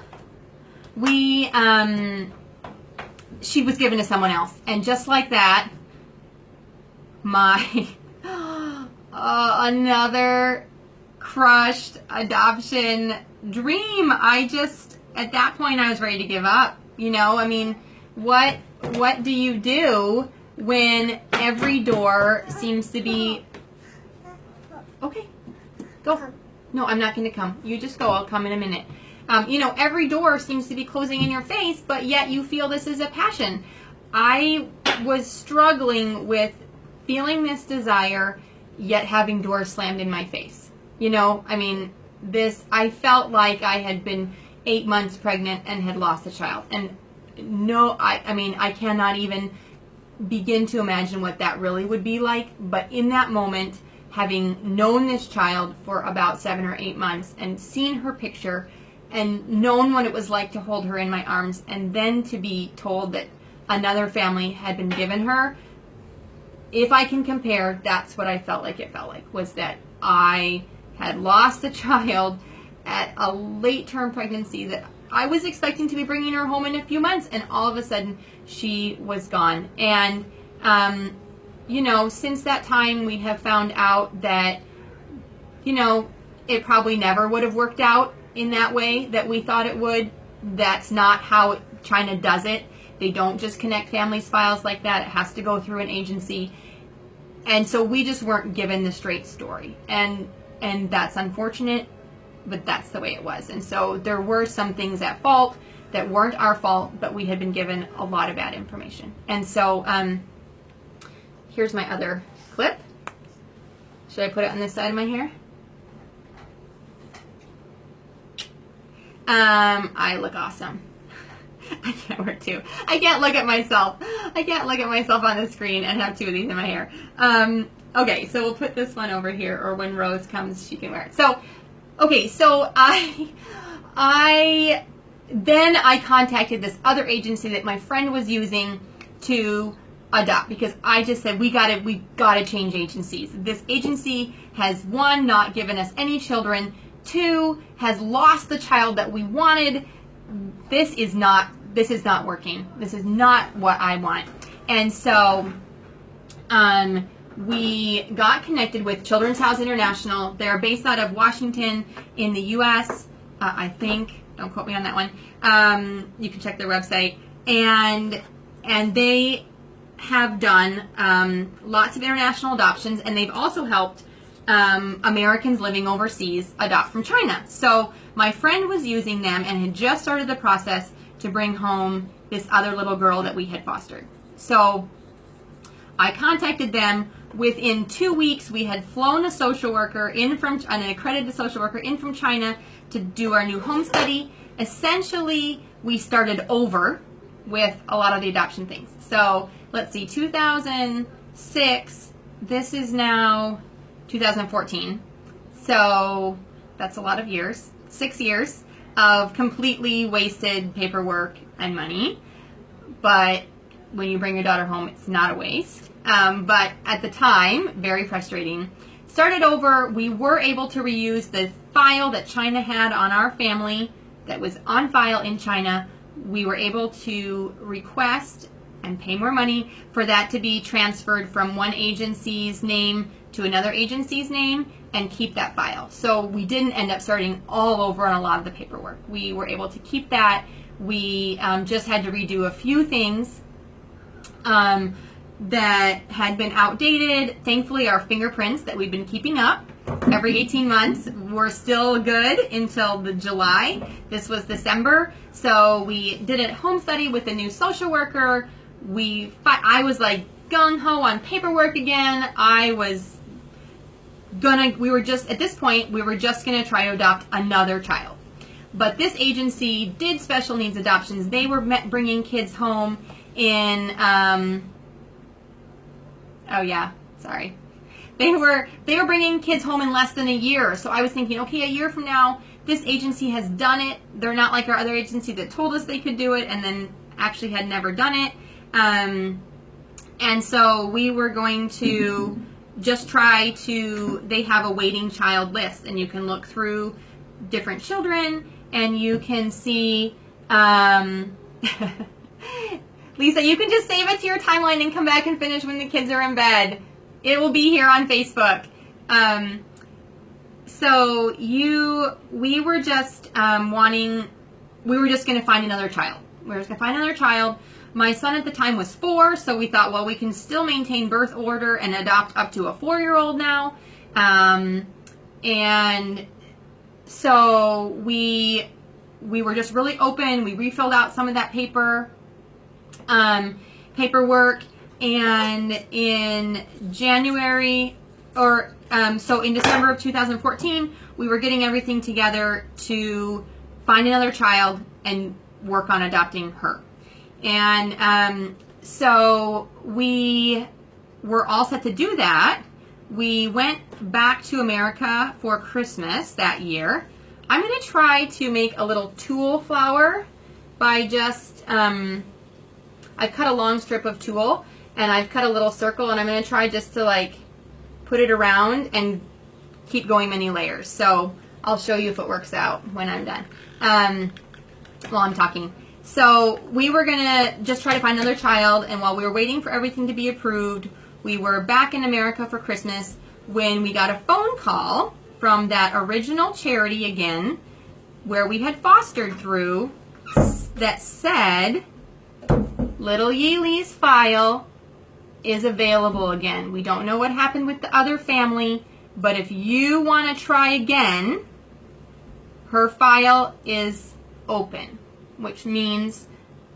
she was given to someone else, and just like that, my another crushed adoption dream. At that point, I was ready to give up. I mean, what do you do when every door seems to be... Okay, go. No, I'm not going to come. You just go. I'll come in a minute. Every door seems to be closing in your face, but yet you feel this is a passion. I was struggling with feeling this desire, yet having doors slammed in my face. I mean, I felt like I had been 8 months pregnant and had lost a child. And no, I mean, I cannot even begin to imagine what that really would be like. But in that moment, having known this child for about 7 or 8 months and seen her picture and known what it was like to hold her in my arms, and then to be told that another family had been given her, if I can compare, that's what I felt like it felt like, was that I had lost a child at a late-term pregnancy that I was expecting to be bringing her home in a few months, and all of a sudden she was gone. And, since that time we have found out that, it probably never would have worked out in that way that we thought it would. That's not how China does it. They don't just connect families' files like that. It has to go through an agency. And so we just weren't given the straight story. And that's unfortunate, but that's the way it was. And so there were some things at fault that weren't our fault, but we had been given a lot of bad information. And so here's my other clip. Should I put it on this side of my hair? I look awesome. I can't wear two. I can't look at myself. I can't look at myself on the screen and have two of these in my hair. Okay, so we'll put this one over here, or when Rose comes, she can wear it. So, okay, so then I contacted this other agency that my friend was using to adopt, because I just said we gotta change agencies. This agency has, one, not given us any children, two, has lost the child that we wanted. This is not working. This is not what I want. And so we got connected with Children's House International. They're based out of Washington in the U.S., I think. Don't quote me on that one. You can check their website. And they have done lots of international adoptions, and they've also helped Americans living overseas adopt from China. So my friend was using them and had just started the process to bring home this other little girl that we had fostered. So I contacted them. Within 2 weeks, we had flown a social worker in from, an accredited social worker in from China to do our new home study. Essentially, we started over with a lot of the adoption things. So let's see, 2006, this is now 2014. So that's a lot of years, 6 years of completely wasted paperwork and money. But when you bring your daughter home, it's not a waste. But at the time, very frustrating. Started over, we were able to reuse the file that China had on our family that was on file in China. We were able to request and pay more money for that to be transferred from one agency's name to another agency's name and keep that file. So we didn't end up starting all over on a lot of the paperwork. We were able to keep that. We just had to redo a few things that had been outdated. Thankfully, our fingerprints that we've been keeping up every 18 months were still good until the July. This was December. So we did a home study with a new social worker. I was like gung-ho on paperwork again. At this point, we were just gonna try to adopt another child. But this agency did special needs adoptions. They were bringing kids home in, They were bringing kids home in less than a year. So I was thinking, okay, a year from now, this agency has done it. They're not like our other agency that told us they could do it and then actually had never done it. And so we were going to just try to, they have a waiting child list, and you can look through different children and you can see, Lisa, you can just save it to your timeline and come back and finish when the kids are in bed. It will be here on Facebook. We were just going to find another child. We were just going to find another child. My son at the time was 4, so we thought, well, we can still maintain birth order and adopt up to a 4-year-old now. And so we were just really open. We refilled out some of that paperwork. And in January, in December of 2014, we were getting everything together to find another child and work on adopting her. And so we were all set to do that. We went back to America for Christmas that year. I'm going to try to make a little tulle flower by just, I've cut a long strip of tulle. And I've cut a little circle, and I'm going to try just to like put it around and keep going many layers. So I'll show you if it works out when I'm done while I'm talking. So we were going to just try to find another child, and while we were waiting for everything to be approved, we were back in America for Christmas when we got a phone call from that original charity again, where we had fostered through, that said, little Yeely's file is available again. We don't know what happened with the other family, but if you want to try again, her file is open, which means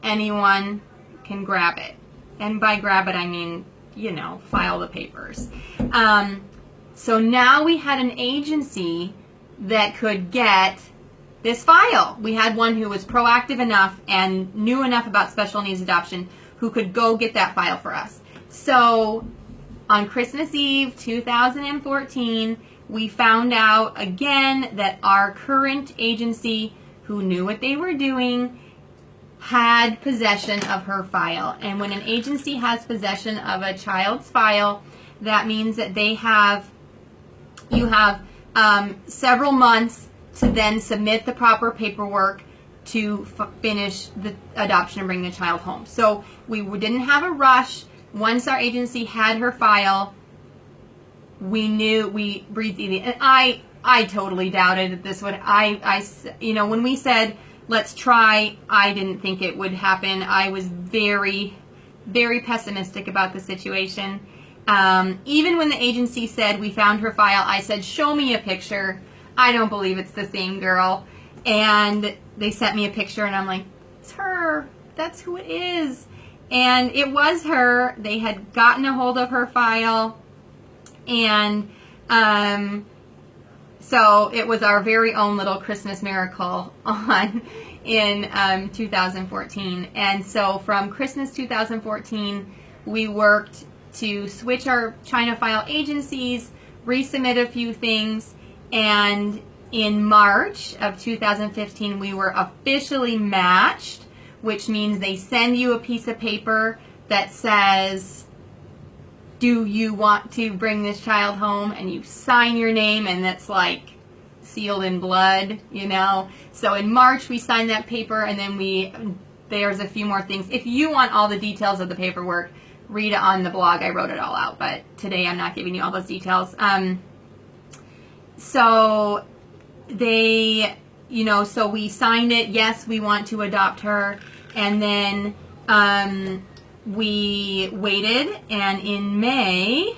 anyone can grab it. And by grab it, I mean, file the papers. So now we had an agency that could get this file. We had one who was proactive enough and knew enough about special needs adoption who could go get that file for us. So on Christmas Eve 2014, we found out again that our current agency, who knew what they were doing, had possession of her file. And when an agency has possession of a child's file, that means that you have several months to then submit the proper paperwork to finish the adoption and bring the child home. So we didn't have a rush. Once our agency had her file, we knew, we breathed easy. And I totally doubted that this would, you know, when we said, let's try, I didn't think it would happen. I was very, very pessimistic about the situation. Even when the agency said we found her file, I said, show me a picture. I don't believe it's the same girl. And they sent me a picture and I'm like, it's her. That's who it is. And it was her. They had gotten a hold of her file. And so it was our very own little Christmas miracle in 2014. And so from Christmas 2014, we worked to switch our China file agencies, resubmit a few things, and in March of 2015, we were officially matched, which means they send you a piece of paper that says, do you want to bring this child home? And you sign your name, and that's like sealed in blood, you know. So in March, we signed that paper, and then there's a few more things. If you want all the details of the paperwork, read it on the blog. I wrote it all out, but today I'm not giving you all those details. So they, you know, so we signed it. Yes, we want to adopt her. And then we waited, and in May,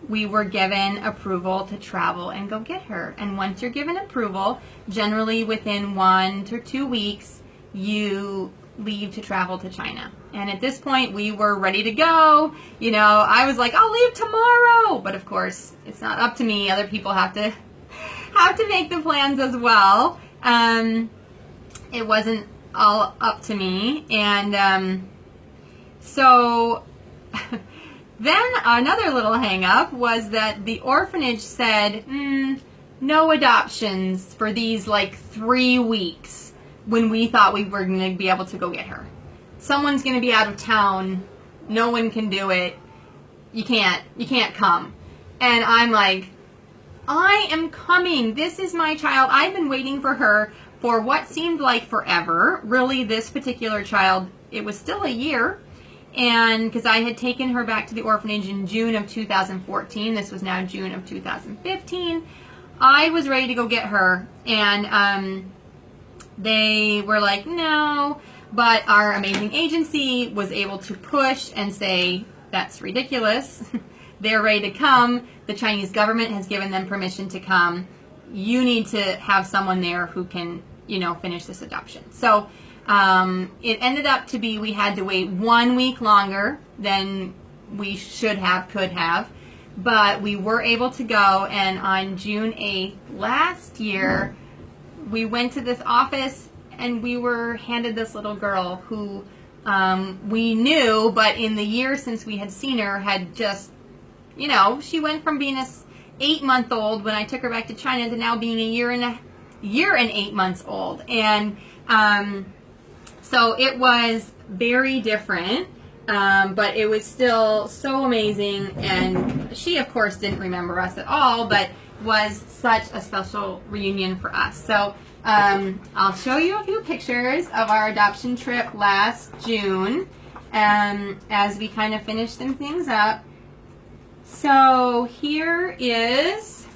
we were given approval to travel and go get her. And once you're given approval, generally within 1 to 2 weeks, you leave to travel to China. And at this point, we were ready to go. You know, I was like, I'll leave tomorrow. But of course, it's not up to me. Other people have to make the plans as well. It wasn't all up to me. And so then another little hang up was that the orphanage said, no adoptions for these like 3 weeks when we thought we were going to be able to go get her. Someone's going to be out of town. No one can do it. You can't come. And I'm like, I am coming. This is my child. I've been waiting for her for what seemed like forever. Really, this particular child, it was still a year. And because I had taken her back to the orphanage in June of 2014, this was now June of 2015, I was ready to go get her. And they were like, no. But our amazing agency was able to push and say, that's ridiculous. They're ready to come. The Chinese government has given them permission to come. You need to have someone there who can, you know, finish this adoption. So it ended up to be we had to wait 1 week longer than we could have. But we were able to go, and on June 8th last year, we went to this office and we were handed this little girl who we knew, but in the year since we had seen her had just, you know, she went from being a 8-month-old when I took her back to China to now being a year and 8 months old. And so it was very different, but it was still so amazing. And she, of course, didn't remember us at all, but was such a special reunion for us. So I'll show you a few pictures of our adoption trip last June as we kind of finish some things up. So here is,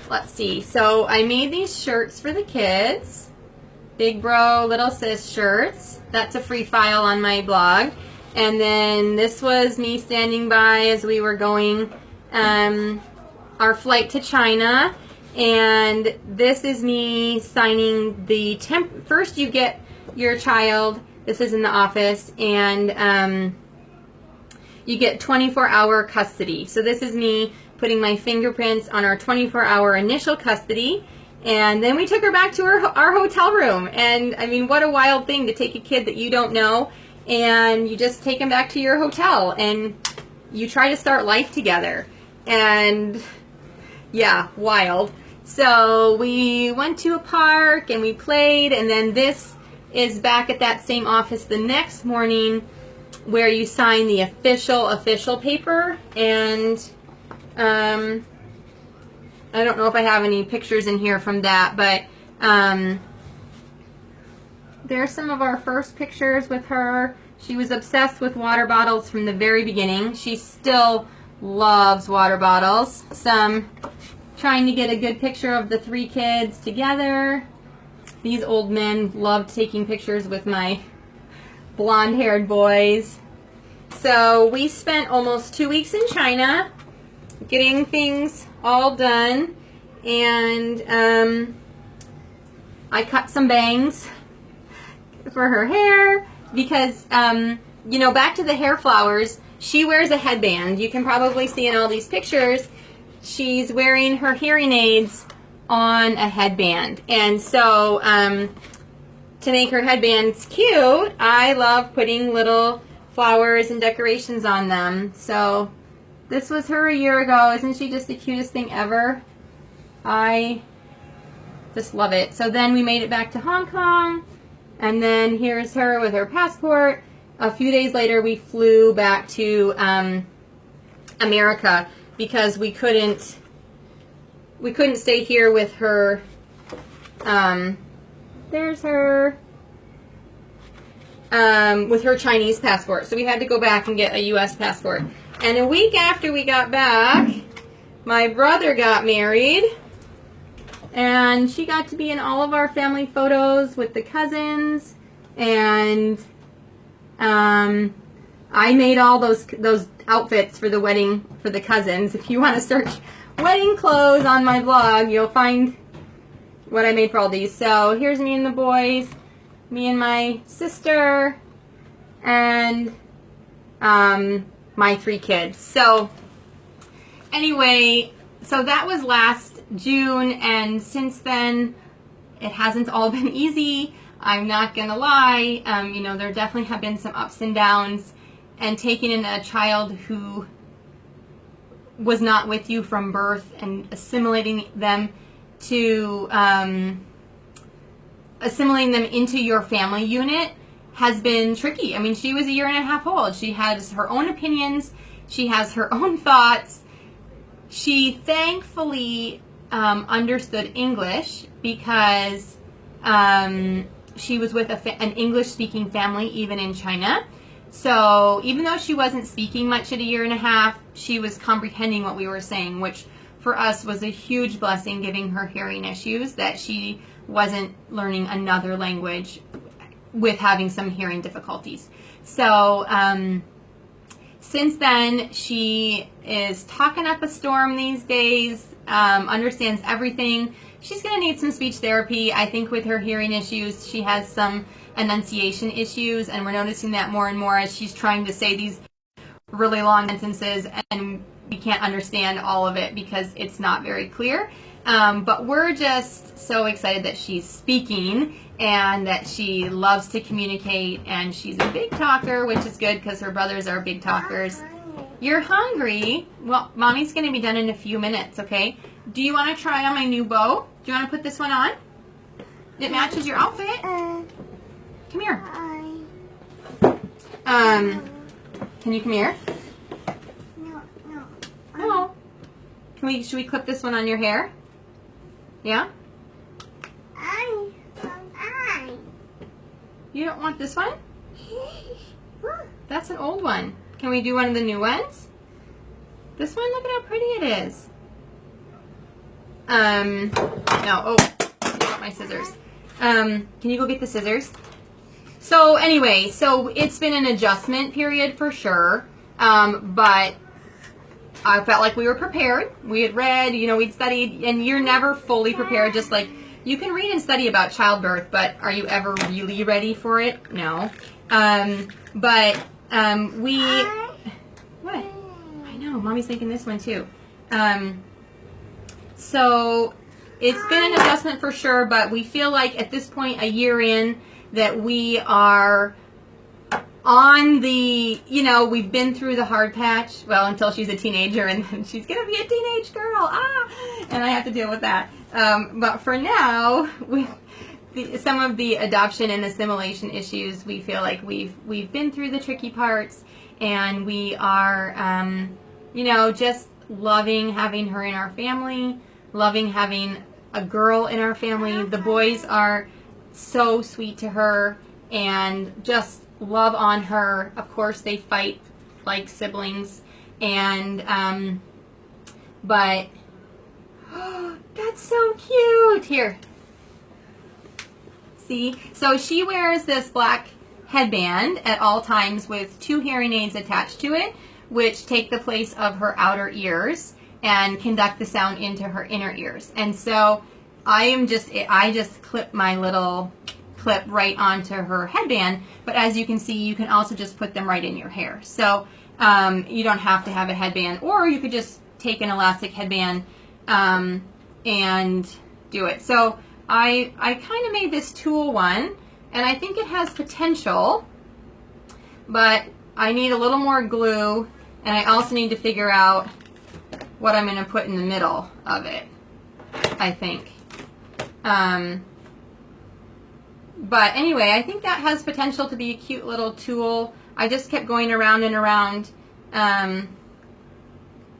let's see, so I made these shirts for the kids, Big Bro, Little Sis shirts. That's a free file on my blog. And then this was me standing by as we were going our flight to China. And this is me signing the first you get your child, this is in the office, and you get 24-hour custody. So this is me putting my fingerprints on our 24-hour initial custody. And then we took her back to our hotel room. And I mean, what a wild thing to take a kid that you don't know and you just take them back to your hotel and you try to start life together. And yeah, wild. So we went to a park and we played, and then this is back at that same office the next morning where you sign the official paper. And I don't know if I have any pictures in here from that, but there's some of our first pictures with her. She was obsessed with water bottles from the very beginning. She still loves water bottles. Some trying to get a good picture of the 3 kids together. These old men loved taking pictures with my blonde-haired boys. So we spent almost 2 weeks in China getting things all done, and I cut some bangs for her hair because, you know, back to the hair flowers, she wears a headband. You can probably see in all these pictures, she's wearing her hearing aids on a headband. And so, to make her headbands cute, I love putting little flowers and decorations on them. So, this was her a year ago. Isn't she just the cutest thing ever? I just love it. So then we made it back to Hong Kong, and then here's her with her passport. A few days later, we flew back to America because we couldn't stay here with her. There's her with her Chinese passport, so we had to go back and get a U.S. passport. And a week after we got back, my brother got married, and she got to be in all of our family photos with the cousins, and I made all those outfits for the wedding for the cousins. If you want to search wedding clothes on my blog, you'll find what I made for all these. So here's me and the boys, me and my sister, and my 3 kids. So anyway, so that was last June, and since then it hasn't all been easy. I'm not gonna lie. You know, there definitely have been some ups and downs, and taking in a child who was not with you from birth and assimilating them to assimilating them into your family unit has been tricky. I mean, she was a year and a half old. She has her own opinions. She has her own thoughts. She thankfully understood English because she was with an English-speaking family even in China. So even though she wasn't speaking much at a year and a half, she was comprehending what we were saying, which for us was a huge blessing, giving her hearing issues, that she wasn't learning another language with having some hearing difficulties. So since then, she is talking up a storm these days, understands everything. She's going to need some speech therapy. I think with her hearing issues, she has some enunciation issues, and we're noticing that more and more as she's trying to say these really long sentences, and we can't understand all of it because it's not very clear. But we're just so excited that she's speaking and that she loves to communicate, and she's a big talker, which is good because her brothers are big talkers. You're hungry? Well, Mommy's going to be done in a few minutes, okay? Do you want to try on my new bow? Do you want to put this one on? It matches your outfit. Come here. Can you come here? No. Should we clip this one on your hair? Yeah? You don't want this one? That's an old one. Can we do one of the new ones? This one, look at how pretty it is. No. Oh, I got my scissors. Can you go get the scissors? So anyway, so it's been an adjustment period for sure. But I felt like we were prepared. We had read, you know, we'd studied, and you're never fully prepared. Just like you can read and study about childbirth, but are you ever really ready for it? No. What? I know, Mommy's making this one too. So it's been an adjustment for sure, but we feel like at this point, a year in, that we are on the, you know, we've been through the hard patch, well, until she's a teenager, and then she's going to be a teenage girl, and I have to deal with that. But for now, some of the adoption and assimilation issues, we feel like we've been through the tricky parts, and we are, you know, just loving having her in our family, loving having a girl in our family. The boys are so sweet to her and just love on her. Of course, they fight like siblings, and but that's so cute. Here, see, so she wears this black headband at all times with 2 hearing aids attached to it, which take the place of her outer ears and conduct the sound into her inner ears. And so I just clip my little clip right onto her headband, but as you can see, you can also just put them right in your hair. So you don't have to have a headband, or you could just take an elastic headband and do it. So I kind of made this tulle one, and I think it has potential, but I need a little more glue, and I also need to figure out what I'm going to put in the middle of it, I think. But anyway, I think that has potential to be a cute little tulle. I just kept going around and around, and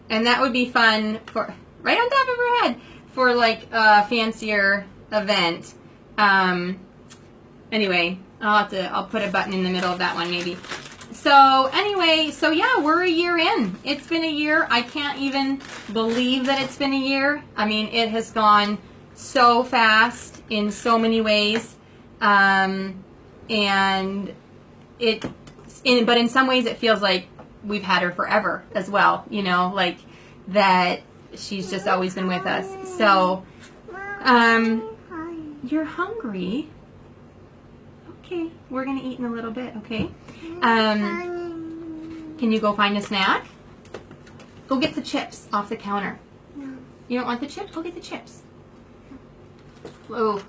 that would be fun for right on top of her head for like a fancier event. Anyway, I'll put a button in the middle of that one maybe. So anyway, so yeah, we're a year in. It's been a year. I can't even believe that it's been a year. I mean, it has gone so fast in so many ways. But in some ways it feels like we've had her forever as well, you know, like that she's just always been with us. So, you're hungry? Okay, we're gonna eat in a little bit, okay? Can you go find a snack? Go get the chips off the counter. No. You don't want the chips? Go get the chips. Oh,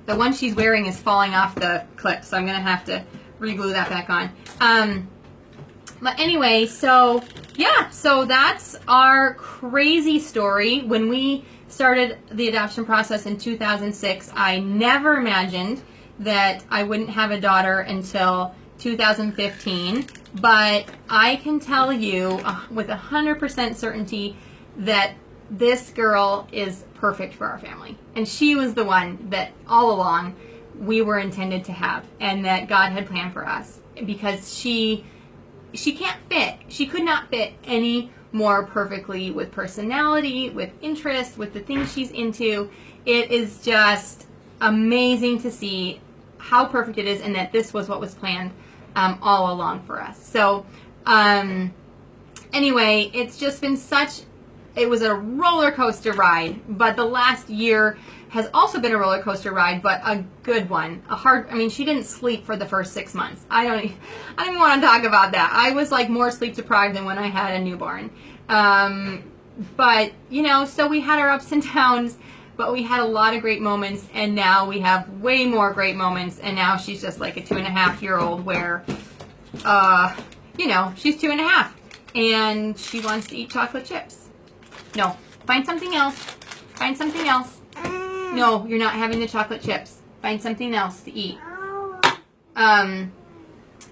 the one she's wearing is falling off the clip, so I'm gonna have to re-glue that back on. But anyway, so yeah, so that's our crazy story. When we started the adoption process in 2006, I never imagined that I wouldn't have a daughter until 2015, but I can tell you with 100% certainty that this girl is perfect for our family. And she was the one that all along we were intended to have, and that God had planned for us, because she can't fit. She could not fit any more perfectly with personality, with interests, with the things she's into. It is just amazing to see how perfect it is, and that this was what was planned all along for us. So anyway, it's just been it was a roller coaster ride, but the last year has also been a roller coaster ride, but a good one. I mean, she didn't sleep for the first 6 months. I don't even want to talk about that. I was like more sleep deprived than when I had a newborn. But, you know, so we had our ups and downs, but we had a lot of great moments, and now we have way more great moments, and now she's just like a 2.5-year-old where, you know, she's 2.5, and she wants to eat chocolate chips. No, find something else. Find something else. No, you're not having the chocolate chips. Find something else to eat.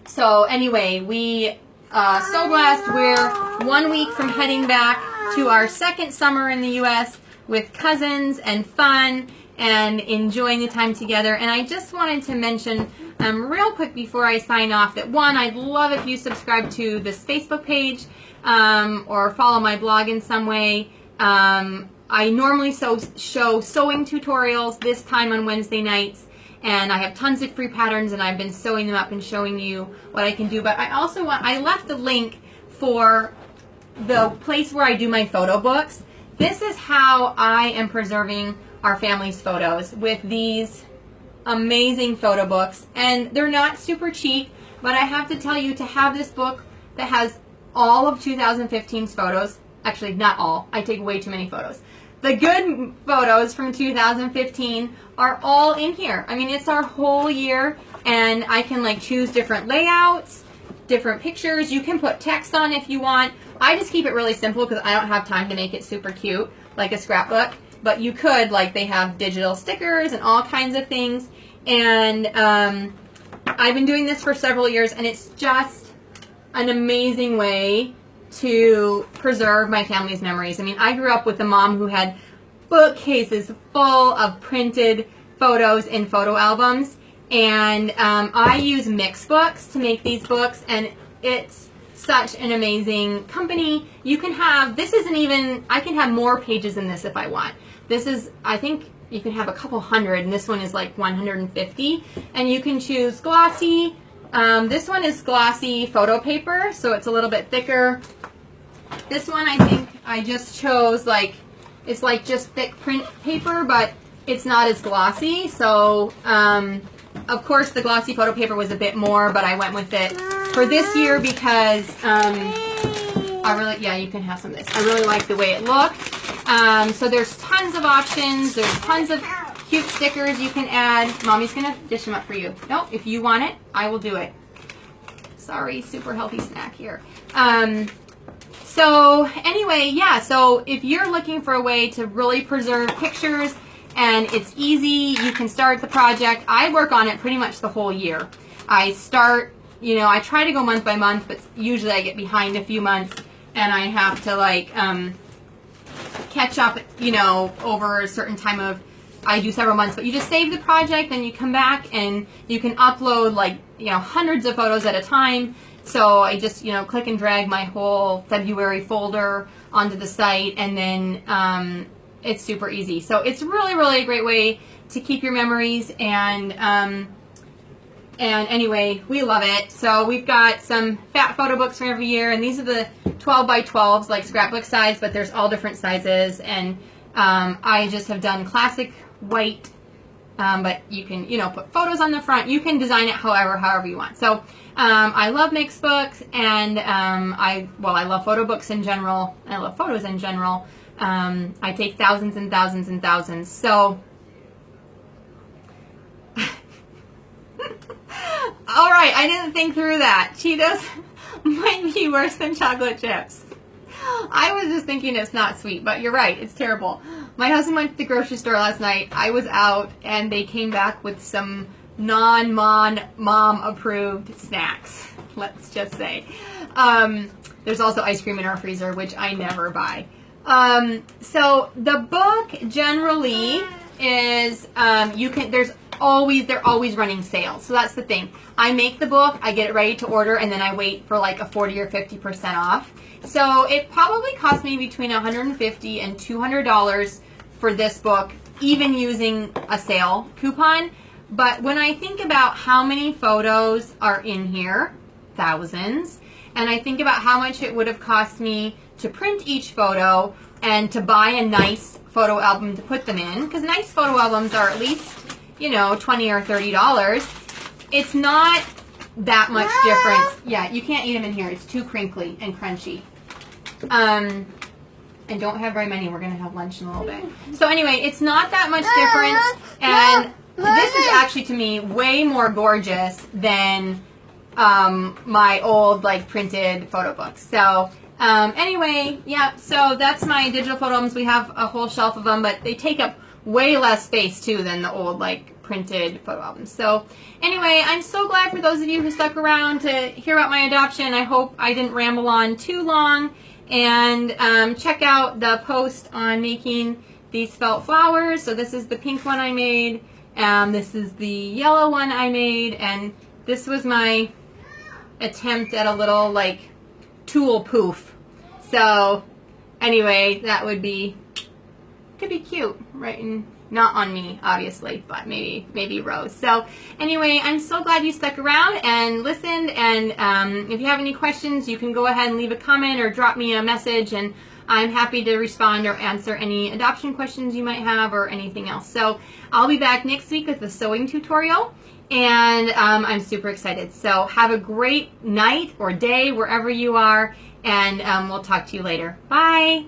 So anyway, we so blessed. We're 1 week from heading back to our second summer in the U.S. with cousins and fun and enjoying the time together. And I just wanted to mention real quick before I sign off that, one, I'd love if you subscribe to this Facebook page or follow my blog in some way. I normally show sewing tutorials this time on Wednesday nights, and I have tons of free patterns, and I've been sewing them up and showing you what I can do. But I also I left a link for the place where I do my photo books. This is how I am preserving our family's photos, with these amazing photo books. And they're not super cheap, but I have to tell you, to have this book that has all of 2015's photos, actually not all, I take way too many photos. The good photos from 2015 are all in here. I mean, it's our whole year, and I can like choose different layouts, different pictures. You can put text on if you want. I just keep it really simple because I don't have time to make it super cute like a scrapbook. but you could, like, they have digital stickers and all kinds of things. And I've been doing this for several years, and it's just an amazing way to preserve my family's memories. I mean, I grew up with a mom who had bookcases full of printed photos in photo albums, and I use Mixbooks to make these books, and it's such an amazing company. You can have, this isn't even, I can have more pages than this if I want. This is, I think you can have a couple hundred, and this one is like 150, and you can choose glossy. This one is glossy photo paper, so it's a little bit thicker. This one, I think I just chose, like, it's like just thick print paper, but it's not as glossy. So, of course, the glossy photo paper was a bit more, but I went with it for this year because I really, yeah, you can have some of this. I really like the way it looked. So there's tons of options. There's tons of cute stickers you can add. Mommy's going to dish them up for you. No, if you want it, I will do it. Sorry, super healthy snack here. So anyway, yeah, so if you're looking for a way to really preserve pictures and it's easy, you can start the project. I work on it pretty much the whole year. I start, you know, I try to go month by month, but usually I get behind a few months and I have to, like, catch up, you know, over a certain time of, I do several months, but you just save the project and you come back and you can upload, like, you know, hundreds of photos at a time. So I just, you know, click and drag my whole February folder onto the site, and then it's super easy. So it's really, really a great way to keep your memories, and anyway, we love it. So we've got some fat photo books from every year, and these are the 12 by 12s, like scrapbook size, but there's all different sizes, and I just have done classic white, but you can, you know, put photos on the front. You can design it however you want. So I love Mixbooks, and I love photo books in general. I love photos in general. I take thousands and thousands and thousands. So, all right, I didn't think through that. Cheetos might be worse than chocolate chips. I was just thinking it's not sweet, but you're right, it's terrible. My husband went to the grocery store last night. I was out, and they came back with some non-mom approved snacks, let's just say. There's also ice cream in our freezer, which I never buy. So the book generally is, they're always running sales. So that's the thing. I make the book, I get it ready to order, and then I wait for like a 40 or 50% off. So it probably cost me between $150 and $200 for this book, even using a sale coupon. But when I think about how many photos are in here, thousands, and I think about how much it would have cost me to print each photo and to buy a nice photo album to put them in, because nice photo albums are at least, you know, $20 or $30. It's not that much difference. Yeah, you can't eat them in here. It's too crinkly and crunchy. And don't have very many. We're going to have lunch in a little bit. So anyway, it's not that much difference, and this is actually, to me, way more gorgeous than my old, like, printed photo books. So anyway, yeah, so that's my digital photo albums. We have a whole shelf of them, but they take up way less space, too, than the old, like, printed photo albums. So anyway, I'm so glad for those of you who stuck around to hear about my adoption. I hope I didn't ramble on too long. And check out the post on making these felt flowers. So this is the pink one I made. This is the yellow one I made. And this was my attempt at a little, like, tulle poof. So anyway, that could be cute, right? And not on me, obviously, but maybe Rose. So anyway, I'm so glad you stuck around and listened. And if you have any questions, you can go ahead and leave a comment or drop me a message, and I'm happy to respond or answer any adoption questions you might have or anything else. So I'll be back next week with a sewing tutorial, and I'm super excited. So have a great night or day wherever you are, and we'll talk to you later. Bye!